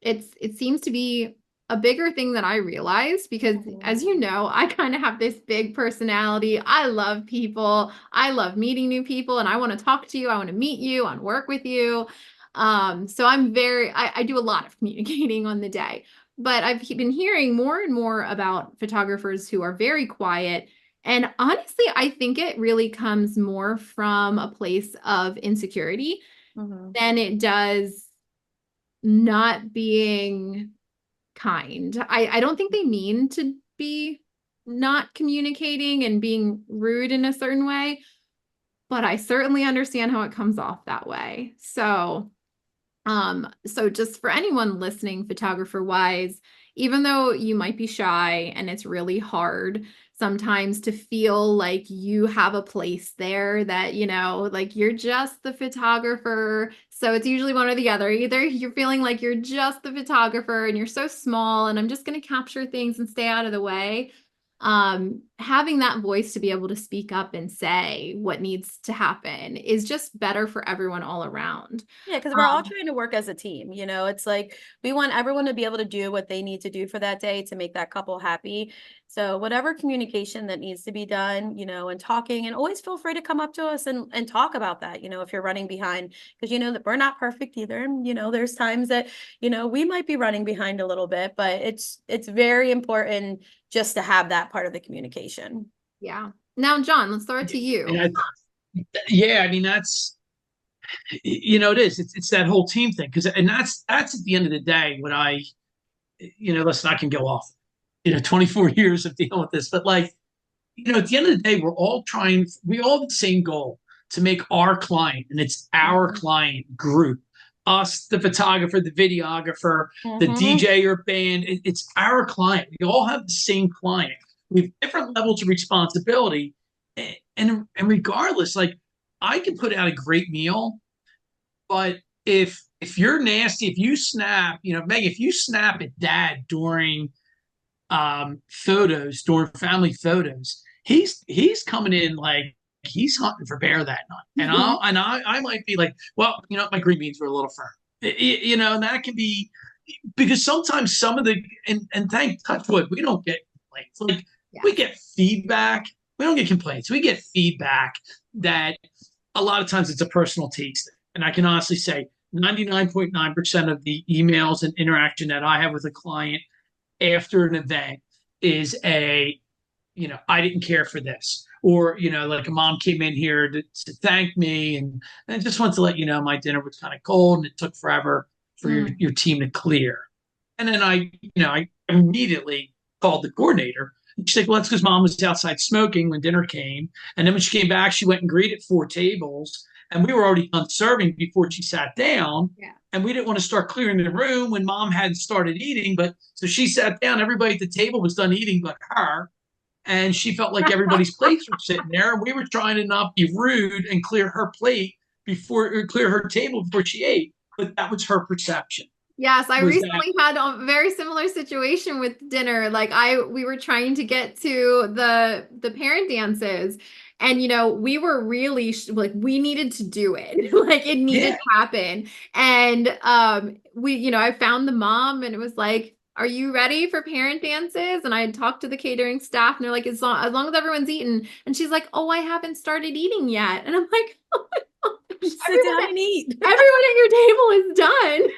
S1: It seems to be a bigger thing than I realized, because as you know, I kind of have this big personality. I love people. I love meeting new people, and I want to talk to you. I want to meet you and work with you. So I do a lot of communicating on the day, but I've been hearing more and more about photographers who are very quiet. And honestly, I think it really comes more from a place of insecurity than it does not being kind. I don't think they mean to be not communicating and being rude in a certain way, but I certainly understand how it comes off that way. So just for anyone listening, photographer wise, even though you might be shy and it's really hard sometimes to feel like you have a place there, that, like you're just the photographer. So it's usually one or the other. Either you're feeling like you're just the photographer and you're so small and I'm just going to capture things and stay out of the way. Having that voice to be able to speak up and say what needs to happen is just better for everyone all around.
S2: Yeah, because we're all trying to work as a team. It's like we want everyone to be able to do what they need to do for that day to make that couple happy. So whatever communication that needs to be done, and talking, and always feel free to come up to us and talk about that, if you're running behind, because that we're not perfect either. And, there's times that, we might be running behind a little bit, but it's very important just to have that part of the communication.
S1: Yeah. Now, John, let's throw it to you.
S3: I mean, that's, it is, it's that whole team thing. And that's at the end of the day, when listen, I can go off, 24 years of dealing with this, but like, at the end of the day, we all have the same goal, to make our client, and it's our client group, us, the photographer, the videographer, the DJ or band, it's our client. We all have the same client. We have different levels of responsibility. And regardless, like, I can put out a great meal, but if you're nasty, if you snap, Meg, if you snap at dad during during family photos, he's coming in like he's hunting for bear that night. And I might be like, well, my green beans were a little firm. And that can be, because sometimes some of the, and thank touch wood, we don't get complaints. Like, we get feedback. We don't get complaints. We get feedback that a lot of times it's a personal taste. And I can honestly say 99.9% of the emails and interaction that I have with a client after an event is I didn't care for this. Or, like a mom came in here to thank me, and I just want to let you know my dinner was kind of cold and it took forever for your team to clear. And then I immediately called the coordinator. She's like, well, that's because mom was outside smoking when dinner came. And then when she came back, she went and greeted 4 tables. And we were already done serving before she sat down. Yeah. And we didn't want to start clearing the room when mom hadn't started eating. But so she sat down. Everybody at the table was done eating but her. And she felt like everybody's plates were sitting there. And we were trying to not be rude and clear her plate clear her table before she ate. But that was her perception.
S1: Yes, I recently had a very similar situation with dinner. Like we were trying to get to the parent dances, and we were really like, we needed to do it. Like, it needed to happen. And I found the mom, and it was like, are you ready for parent dances? And I had talked to the catering staff, and they're like, as long as everyone's eaten. And she's like, oh, I haven't started eating yet. And I'm like, oh my God.
S2: Sit down and eat.
S1: Everyone at your table is done.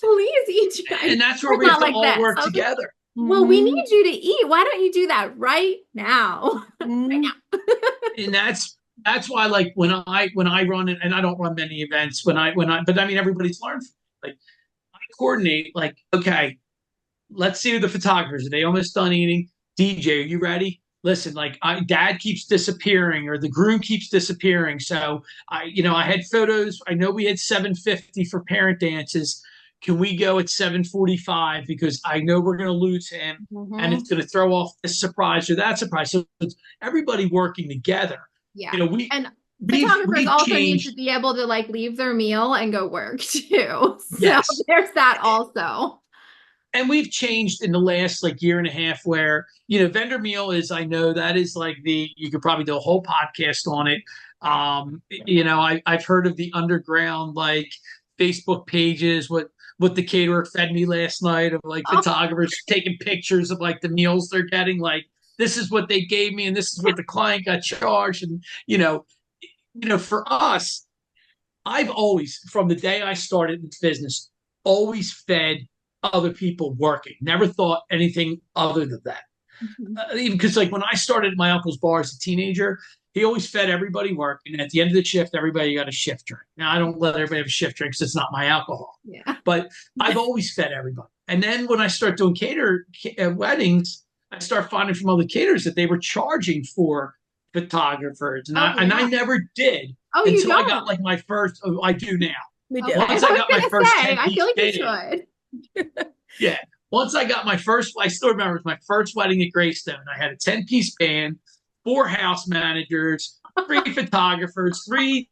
S1: Please eat.
S3: And that's where
S1: It's
S3: we have
S1: not
S3: to
S1: like
S3: all
S1: this.
S3: work
S1: I was like,
S3: together.
S1: well, we need you to eat. Why don't you do that right now? Right now.
S3: And that's why, like, when I run it, and I don't run many events, but I mean, everybody's learned from it. Like, I coordinate, like, okay, let's see the photographers. Are they almost done eating? DJ, are you ready? Listen, like, dad keeps disappearing, or the groom keeps disappearing. So I had photos. I know we had 7:50 for parent dances. Can we go at 7:45, because I know we're going to lose him, and it's going to throw off this surprise or that surprise. So it's everybody working together.
S1: Yeah.
S3: We
S1: And
S3: we've
S1: photographers also need
S3: changed.
S1: to be able to like leave their meal and go work too. So
S3: Yes.
S1: there's that also.
S3: And we've changed in the last like year and a half, where vendor meal is, I know that is like, you could probably do a whole podcast on it. I've heard of the underground like Facebook pages, what the caterer fed me last night, of like photographers taking pictures of like the meals they're getting, like, this is what they gave me and this is what the client got charged. And for us, I've always, from the day I started this business, always fed other people working. Never thought anything other than that. Even because, like, when I started at my uncle's bar as a teenager, he always fed everybody working. At the end of the shift, everybody got a shift drink. Now, I don't let everybody have a shift drink because it's not my alcohol.
S1: Yeah.
S3: But I've always fed everybody. And then when I start doing weddings, I start finding from other caterers that they were charging for photographers. And I never did until I got like my first. I do now.
S2: We do.
S3: Once I got my first 10
S1: I feel like you should.
S3: Yeah. Once I got my first, I still remember it was my first wedding at Greystone. I had a 10-piece band, 4 house managers, 3 photographers, 3,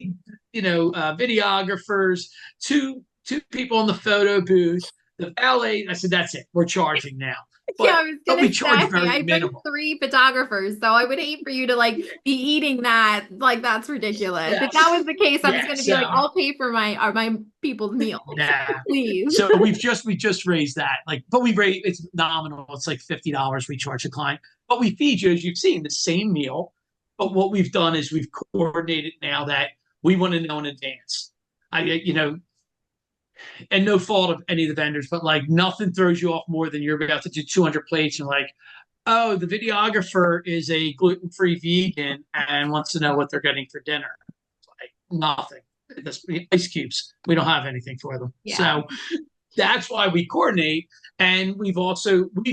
S3: videographers, two people in the photo booth, the valet. I said, that's it. We're charging now. But,
S1: I was gonna say, I bring
S3: minimal.
S1: 3 photographers, so I would hate for you to like be eating that. Like, that's ridiculous. Yes. If that was the case, I was gonna be like, I'll pay for my people's meal.
S3: Nah.
S1: Please.
S3: So we just raised that. Like, but it's nominal. It's like $50 we charge a client. But we feed you, as you've seen, the same meal. But what we've done is we've coordinated now that we want to know in advance. And no fault of any of the vendors, but like, nothing throws you off more than you're about to do 200 plates and like, oh, the videographer is a gluten-free vegan and wants to know what they're getting for dinner. It's like, nothing. Ice cubes. We don't have anything for them. Yeah. So that's why we coordinate. And we've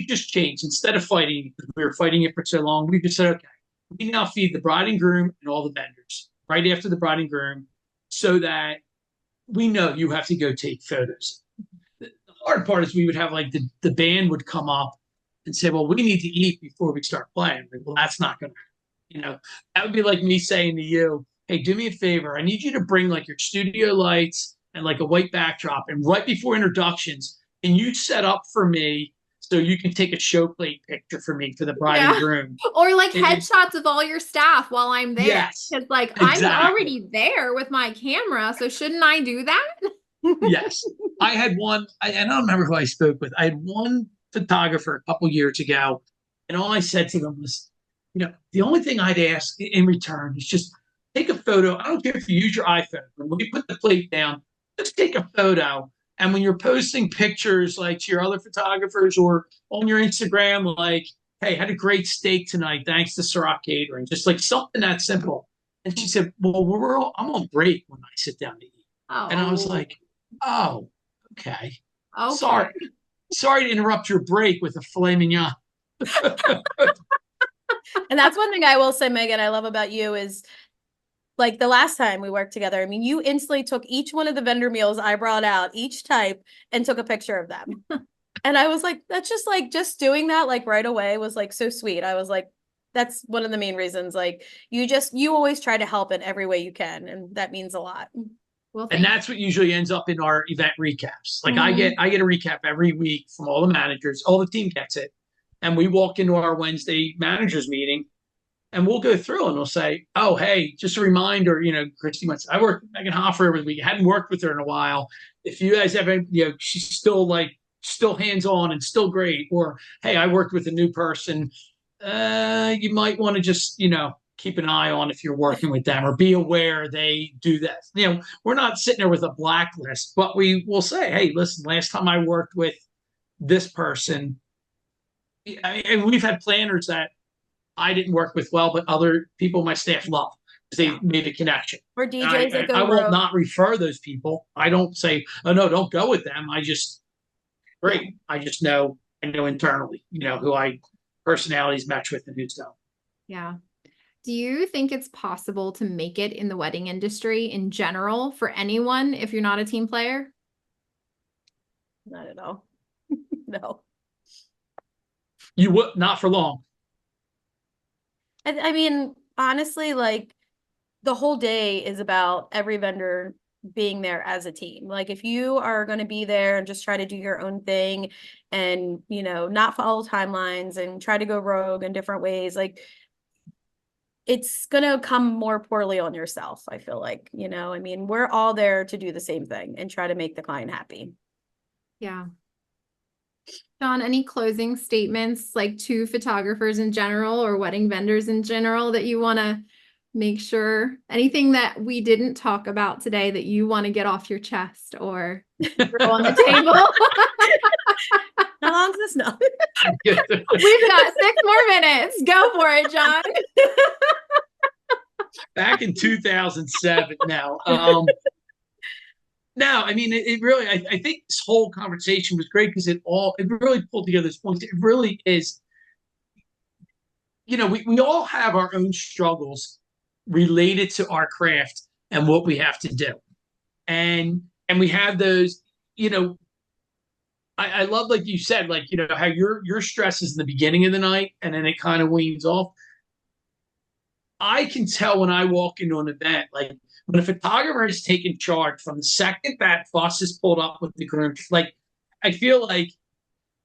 S3: just changed. Instead of fighting, we were fighting it for so long, we just said, okay, we now feed the bride and groom and all the vendors right after the bride and groom, so that we know you have to go take photos. The hard part is we would have like the band would come up and say, well, we need to eat before we start playing. Like, well, that's not going to, that would be like me saying to you, hey, do me a favor. I need you to bring like your studio lights and like a white backdrop. And right before introductions, and you set up for me so you can take a show plate picture for me for the bride and groom.
S1: Or like headshots of all your staff while I'm there.
S3: Yes.
S1: Because like, exactly. I'm already there with my camera, so shouldn't I do that?
S3: Yes. I had one, I don't remember who I spoke with. I had one photographer a couple years ago, and all I said to them was, the only thing I'd ask in return is just take a photo. I don't care if you use your iPhone. When you put the plate down, just take a photo. And when you're posting pictures like to your other photographers or on your Instagram, like, hey, had a great steak tonight, thanks to Serock Catering, just like something that simple. And she said, well, I'm on break when I sit down to eat. Oh. And I was like, oh, okay. Sorry to interrupt your break with a filet mignon.
S2: And that's one thing I will say, Megan, I love about you is, like, the last time we worked together, I mean, you instantly took each one of the vendor meals I brought out, each type, and took a picture of them. And I was like, that's just like, just doing that like right away was like so sweet. I was like, that's one of the main reasons. Like, you always try to help in every way you can. And that means a lot.
S1: Well,
S3: and that's what usually ends up in our event recaps. Like, I get a recap every week from all the managers, all the team gets it. And we walk into our Wednesday managers meeting, and we'll go through and we'll say, oh, hey, just a reminder, Kristy wants, I worked with Megan Hoffer every week. Hadn't worked with her in a while. If you guys ever, she's still hands-on and still great. Or, hey, I worked with a new person. You might want to just, keep an eye on if you're working with them, or be aware they do that. We're not sitting there with a blacklist, but we will say, hey, listen, last time I worked with this person, and we've had planners that I didn't work with well, but other people on my staff love because they made a connection.
S2: Or DJs that
S3: I
S2: go
S3: will
S2: rogue.
S3: not refer those people. I don't say, oh no, don't go with them. I just great. I just know internally, who I personalities match with and who's don't.
S1: Yeah. Do you think it's possible to make it in the wedding industry in general for anyone if you're not a team player?
S2: Not at all. No.
S3: You would not for long.
S2: I mean, honestly, like the whole day is about every vendor being there as a team. Like if you are going to be there and just try to do your own thing and, not follow timelines and try to go rogue in different ways, like it's going to come more poorly on yourself. I feel like, I mean, we're all there to do the same thing and try to make the client happy.
S1: Yeah. John, any closing statements like to photographers in general or wedding vendors in general that you want to make sure, anything that we didn't talk about today that you want to get off your chest or throw on the table?
S2: How long is this now?
S1: We've got 6 more minutes. Go for it, John.
S3: Back in 2007 now. No, I mean, it really, I think this whole conversation was great because it really pulled together this point. It really is, we all have our own struggles related to our craft and what we have to do. And we have those, I love, like you said, like, how your stress is in the beginning of the night and then it kind of weans off. I can tell when I walk into an event, like when a photographer has taken charge from the second that bus is pulled up with the groom, like I feel like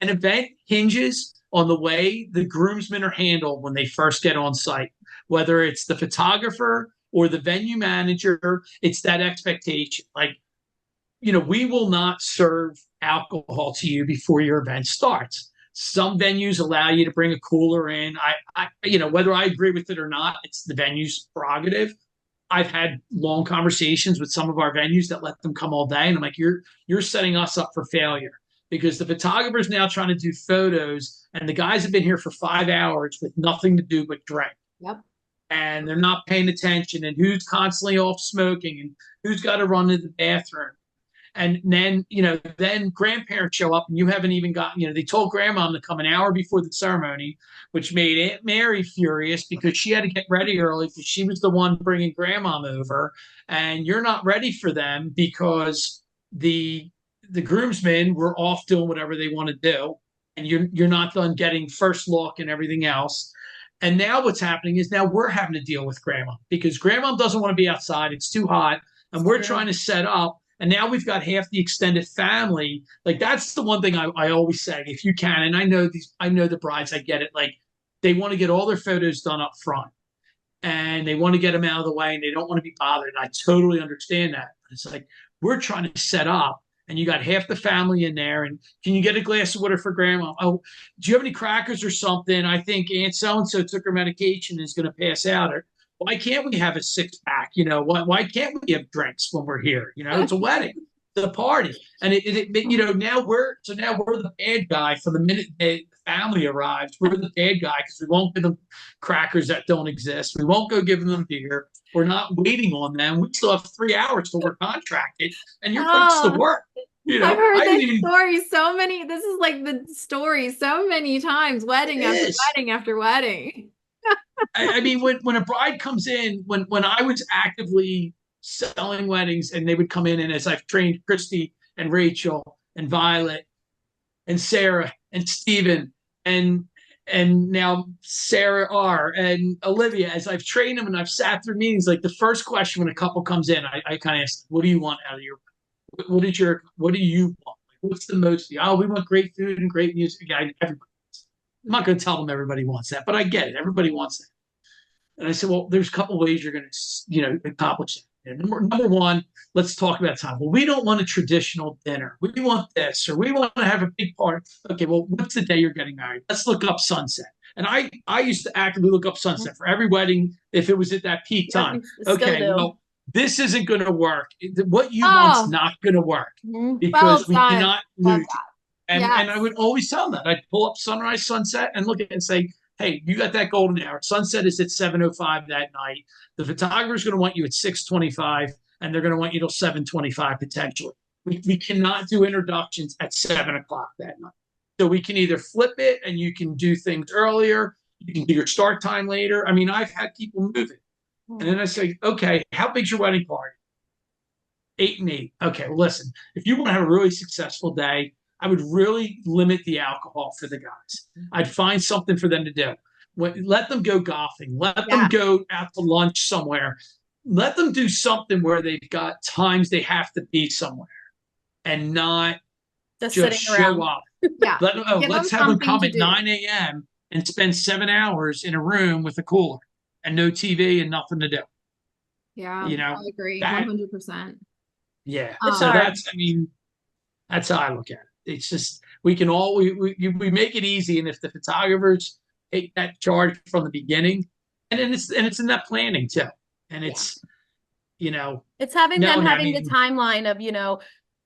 S3: an event hinges on the way the groomsmen are handled when they first get on site, whether it's the photographer or the venue manager. It's that expectation. Like, we will not serve alcohol to you before your event starts. Some venues allow you to bring a cooler in. Whether I agree with it or not, it's the venue's prerogative. I've had long conversations with some of our venues that let them come all day, and I'm like, you're setting us up for failure because the photographer's now trying to do photos, and the guys have been here for 5 hours with nothing to do but drink.
S1: Yep.
S3: And they're not paying attention, and who's constantly off smoking, and who's got to run to the bathroom. And then, then grandparents show up and you haven't even gotten, they told grandma to come an hour before the ceremony, which made Aunt Mary furious because she had to get ready early because she was the one bringing grandma over. And you're not ready for them because the groomsmen were off doing whatever they want to do. And you're not done getting first look and everything else. And now what's happening is now we're having to deal with grandma because grandma doesn't want to be outside. It's too hot. And we're trying to set up. And now we've got half the extended family. Like that's the one thing I always say, if you can, and I know the brides, I get it. Like they want to get all their photos done up front and they want to get them out of the way and they don't want to be bothered. And I totally understand that. But it's like, we're trying to set up and you got half the family in there. And can you get a glass of water for grandma? Oh, do you have any crackers or something? I think Aunt so-and-so took her medication and is going to pass out. Or why can't we have a 6-pack? Why can't we have drinks when we're here? It's a wedding, it's a party. And now we're the bad guy from the minute the family arrives. We're the bad guy because we won't give them crackers that don't exist. We won't go give them beer. We're not waiting on them. We still have 3 hours till we're contracted and you're putting us to work.
S1: I've heard this story so many. This is like the story so many times, wedding after wedding after wedding.
S3: I mean, when a bride comes in, when I was actively selling weddings and they would come in, and as I've trained Kristy and Rachel and Violet and Sarah and Stephen and now Sarah R. and Olivia, as I've trained them and I've sat through meetings, like the first question when a couple comes in, I kind of ask, what do you want out of what do you want? What's the most? Oh, we want great food and great music. Yeah, everybody. I'm not going to tell them everybody wants that, but I get it. Everybody wants that. And I said, well, there's a couple of ways you're going to, accomplish that. And number one, let's talk about time. Well, we don't want a traditional dinner. We want this, or we want to have a big party. Okay, well, what's the day you're getting married? Let's look up sunset. And I used to actively look up sunset for every wedding if it was at that peak
S2: Yep,
S3: time.
S2: still
S3: Okay,
S2: do.
S3: well, this isn't going to work. What you want's
S1: Oh,
S3: not going to work
S1: well
S3: because we
S1: done.
S3: cannot
S1: Love
S3: lose.
S1: that.
S3: And I
S1: Yes.
S3: would always tell them that. I'd pull up sunrise, sunset, and look at it and say, hey, you got that golden hour. Sunset is at 7:05 that night. The photographer's going to want you at 6:25, and they're going to want you till 7:25 potentially. We cannot do introductions at 7 o'clock that night. So we can either flip it and you can do things earlier. You can do your start time later. I mean, I've had people move it. And then I say, okay, how big's your wedding party? 8 and 8. Okay, well, listen, if you want to have a really successful day, I would really limit the alcohol for the guys. I'd find something for them to do. Let them go golfing. Let them
S1: Yeah.
S3: go out to lunch somewhere. Let them do something where they've got times they have to be somewhere and not
S2: Just
S3: just
S2: sitting around.
S3: show up.
S1: Yeah. Give
S3: Let's
S1: them
S3: have them
S1: something
S3: come
S1: to
S3: at
S1: do.
S3: 9 a.m. and spend 7 hours in a room with a cooler and no TV and nothing to do.
S1: Yeah,
S3: You know,
S1: I agree.
S3: that,
S1: 100%.
S3: yeah.
S2: It's
S3: So
S2: hard.
S3: I mean, that's how I look at it. It's just we can all we make it easy, and if the photographers take that charge from the beginning, and then it's in that planning too, and it's
S2: It's having them
S3: I
S2: having the
S3: mean,
S2: timeline of,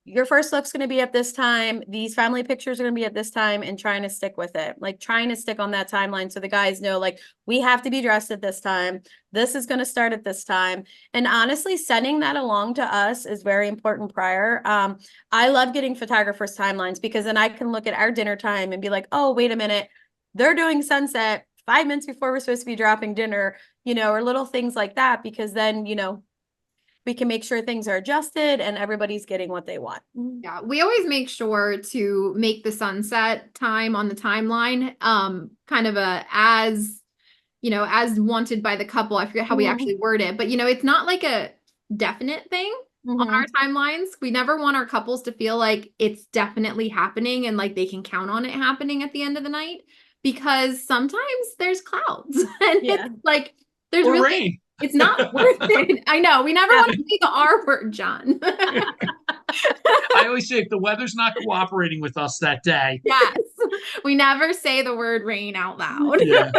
S2: your first look's going to be at this time. These family pictures are going to be at this time, and trying to stick with it, like trying to stick on that timeline. So the guys know, like, we have to be dressed at this time. This is going to start at this time. And honestly, sending that along to us is very important prior. I love getting photographers' timelines because then I can look at our dinner time and be like, oh, wait a minute. They're doing sunset 5 minutes before we're supposed to be dropping dinner, or little things like that, because then, we can make sure things are adjusted and everybody's getting what they want.
S1: Yeah, we always make sure to make the sunset time on the timeline kind of as wanted by the couple. I forget how we actually word it, but it's not like a definite thing on our timelines. We never want our couples to feel like it's definitely happening and like they can count on it happening at the end of the night, because sometimes there's clouds and it's like there's
S3: or
S1: really
S3: rain.
S1: it's not worth it. I know. We never want to say the R word, John.
S3: I always say if the weather's not cooperating with us that day.
S1: Yes. We never say the word rain out loud.
S3: Yeah.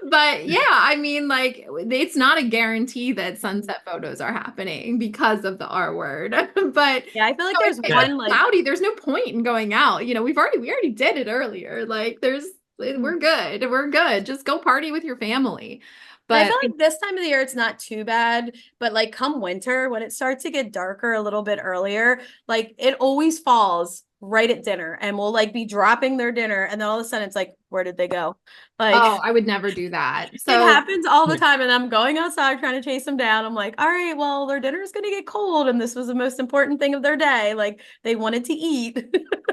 S1: But yeah, I mean, like, it's not a guarantee that sunset photos are happening because of the R word. But
S2: yeah, I feel like
S1: if
S2: there's
S1: it's
S2: one like
S1: cloudy, there's no point in going out. We already did it earlier. Like, we're good. We're good. Just go party with your family.
S2: I
S1: But
S2: feel like this time of the year, it's not too bad, but like come winter, when it starts to get darker a little bit earlier, like it always falls right at dinner, and we'll like be dropping their dinner. And then all of a sudden it's like, where did they go? Like,
S1: oh, I would never do that.
S2: it
S1: So
S2: happens all the time. And I'm going outside trying to chase them down. I'm like, all right, well, their dinner is going to get cold. And this was the most important thing of their day. Like they wanted to eat.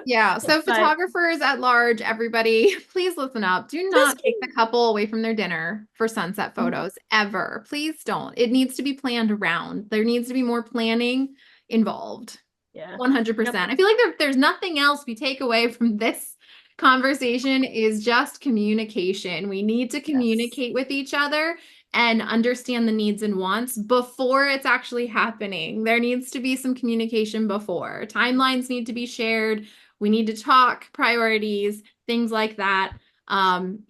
S1: yeah, so
S2: But
S1: photographers at large, everybody, please listen up. Do not take the couple away from their dinner for sunset photos ever. Please don't. It needs to be planned around. There needs to be more planning involved.
S2: yeah,
S1: 100%. I feel like there's nothing else we take away from this conversation is just communication. We need to communicate with each other and understand the needs and wants before it's actually happening. There needs to be some communication before. Timelines need to be shared. We need to talk priorities, things like that. And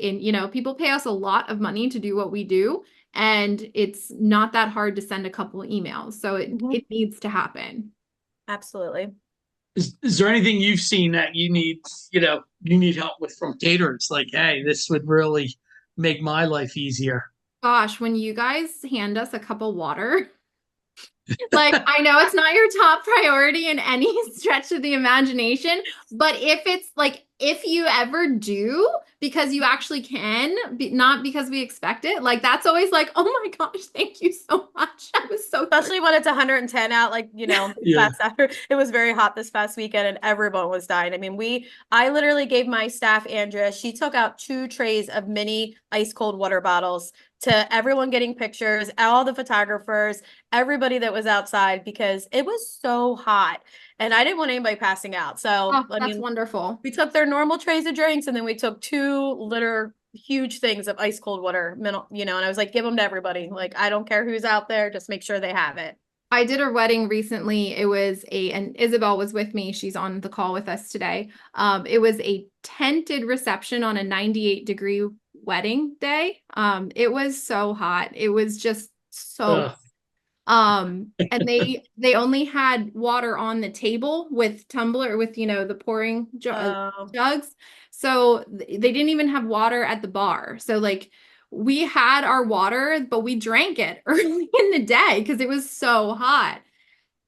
S1: people pay us a lot of money to do what we do, and it's not that hard to send a couple emails. So it needs to happen.
S2: absolutely.
S3: Is there anything you've seen that you need help with from caterers? Like, hey, this would really make my life easier.
S1: Gosh, when you guys hand us a cup of water, like, I know it's not your top priority in any stretch of the imagination, but if you ever do, because you actually can, not because we expect it, like, that's always like, oh my gosh, thank you so much. I was so
S2: Especially when it's 110 out, like, it was very hot this past weekend and everyone was dying. I mean, I literally gave my staff, Andrea, she took out 2 trays of mini ice cold water bottles to everyone getting pictures, all the photographers, everybody that was outside, because it was so hot and I didn't want anybody passing out. So,
S1: that's wonderful.
S2: we took their normal trays of drinks and then we took 2 huge things of ice cold water, and I was like, give them to everybody. Like, I don't care who's out there, just make sure they have it.
S1: I did a wedding recently. It was and Isabel was with me. She's on the call with us today. It was a tented reception on a 98-degree wedding day. It was so hot. It was just so,
S3: Ugh.
S1: and they only had water on the table with tumbler with, the pouring
S2: Um,
S1: jugs. So they didn't even have water at the bar. So like we had our water, but we drank it early in the day because it was so hot.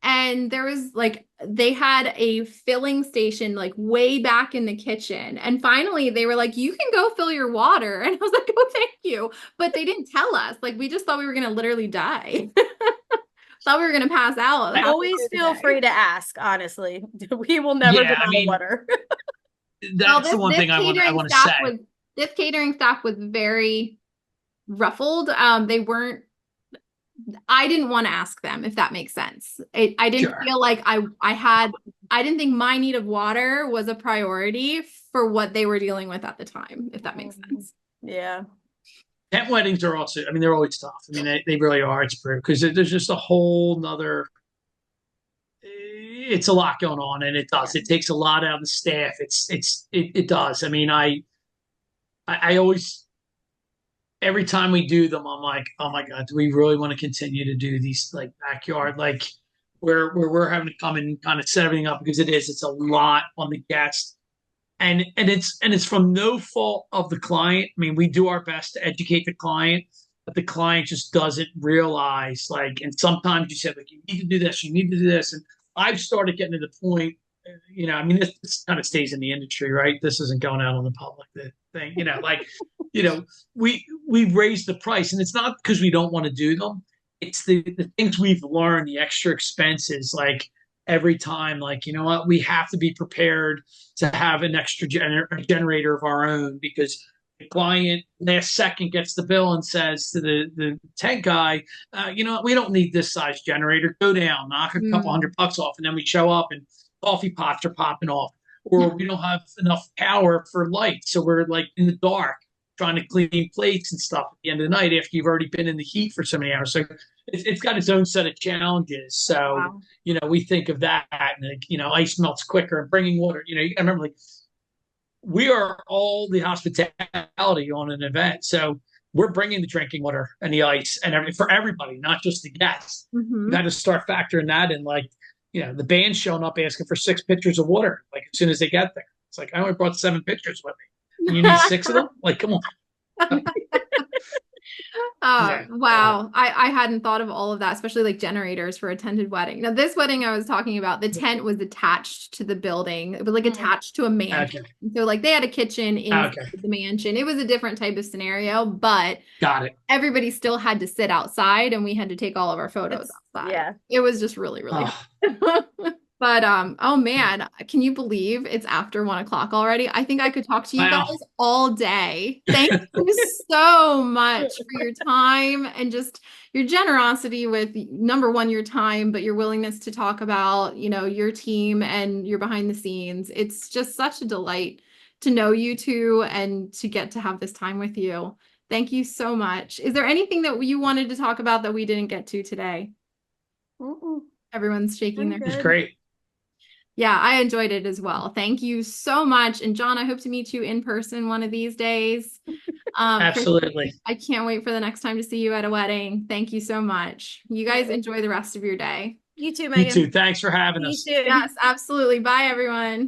S1: And there was like they had a filling station like way back in the kitchen. And finally they were like, you can go fill your water. And I was like, oh, thank you. But they didn't tell us. Like we just thought we were gonna literally die. Thought we were gonna pass out halfway
S2: always
S1: through the
S2: feel
S1: day.
S2: free to ask, honestly. We will never
S3: Yeah, I
S2: deny
S3: mean,
S2: water.
S1: Well,
S3: that's the one thing I want to say.
S1: this catering staff was very ruffled. They weren't I didn't want to ask them if that makes sense. I didn't
S3: Sure.
S1: feel like I didn't think my need of water was a priority for what they were dealing with at the time, if that makes sense.
S2: Yeah.
S3: Tent weddings are also, I mean, they're always tough. I mean, they really are. It's because there's just a whole nother, it's a lot going on, and it takes a lot out of the staff. It does. I mean, I always, every time we do them, I'm like, oh my God, do we really want to continue to do these like backyard, like where we're having to come and kind of set everything up because it's a lot on the guests. And it's from no fault of the client. I mean, we do our best to educate the client, but the client just doesn't realize like, and sometimes you said like, you need to do this, you need to do this. And I've started getting to the point, I mean, this kind of stays in the industry, right? This isn't going out on the public the thing, like, you know, we raise the price, and it's not because we don't want to do them. It's the things we've learned, the extra expenses, like every time, like, you know what, we have to be prepared to have an extra generator of our own because the client last second gets the bill and says to the tent guy, you know what, we don't need this size generator. Go down, knock a couple
S1: Mm.
S3: $100 off, and then we show up and coffee pots are popping off, or we don't have enough power for light, so we're like in the dark trying to clean plates and stuff at the end of the night after you've already been in the heat for so many hours. So it's got its own set of challenges. So
S1: Wow.
S3: we think of that, and like, ice melts quicker, and bringing water. You gotta remember, like, we are all the hospitality on an event, so we're bringing the drinking water and the ice and everything for everybody, not just the guests. We got
S1: Hmm.
S3: to start factoring that in, like, the band showing up asking for 6 pitchers of water, like as soon as they get there. It's like, I only brought 7 pitchers with me, and you need 6 of them. Like, come on. Yeah.
S1: Wow. I hadn't thought of all of that, especially like generators for a tented wedding. Now, this wedding I was talking about, the tent was attached to the building. It was like attached to a mansion.
S3: Okay.
S1: So like they had a kitchen inside
S3: Okay.
S1: the mansion. It was a different type of scenario, but
S3: Got it.
S1: everybody still had to sit outside and we had to take all of our photos outside.
S2: Yeah.
S1: It was just really, really
S3: Oh,
S1: hot. But oh man, can you believe it's after 1 o'clock already? I think I could talk to you
S3: wow.
S1: guys all day. Thank you so much for your time and just your generosity with number one, your time, but your willingness to talk about, your team and your behind the scenes. It's just such a delight to know you two and to get to have this time with you. Thank you so much. Is there anything that you wanted to talk about that we didn't get to today?
S2: Mm-mm.
S1: Everyone's shaking their
S2: I'm
S3: It's
S1: head.
S2: good.
S3: great.
S1: Yeah, I enjoyed it as well. Thank you so much. And John, I hope to meet you in person one of these days. Kristy,
S3: Absolutely.
S1: I can't wait for the next time to see you at a wedding. Thank you so much. You guys enjoy the rest of your day.
S2: You too,
S3: You
S2: Megan.
S3: too. Thanks for having
S2: See you
S3: us.
S2: soon.
S1: Yes, absolutely. Bye, everyone.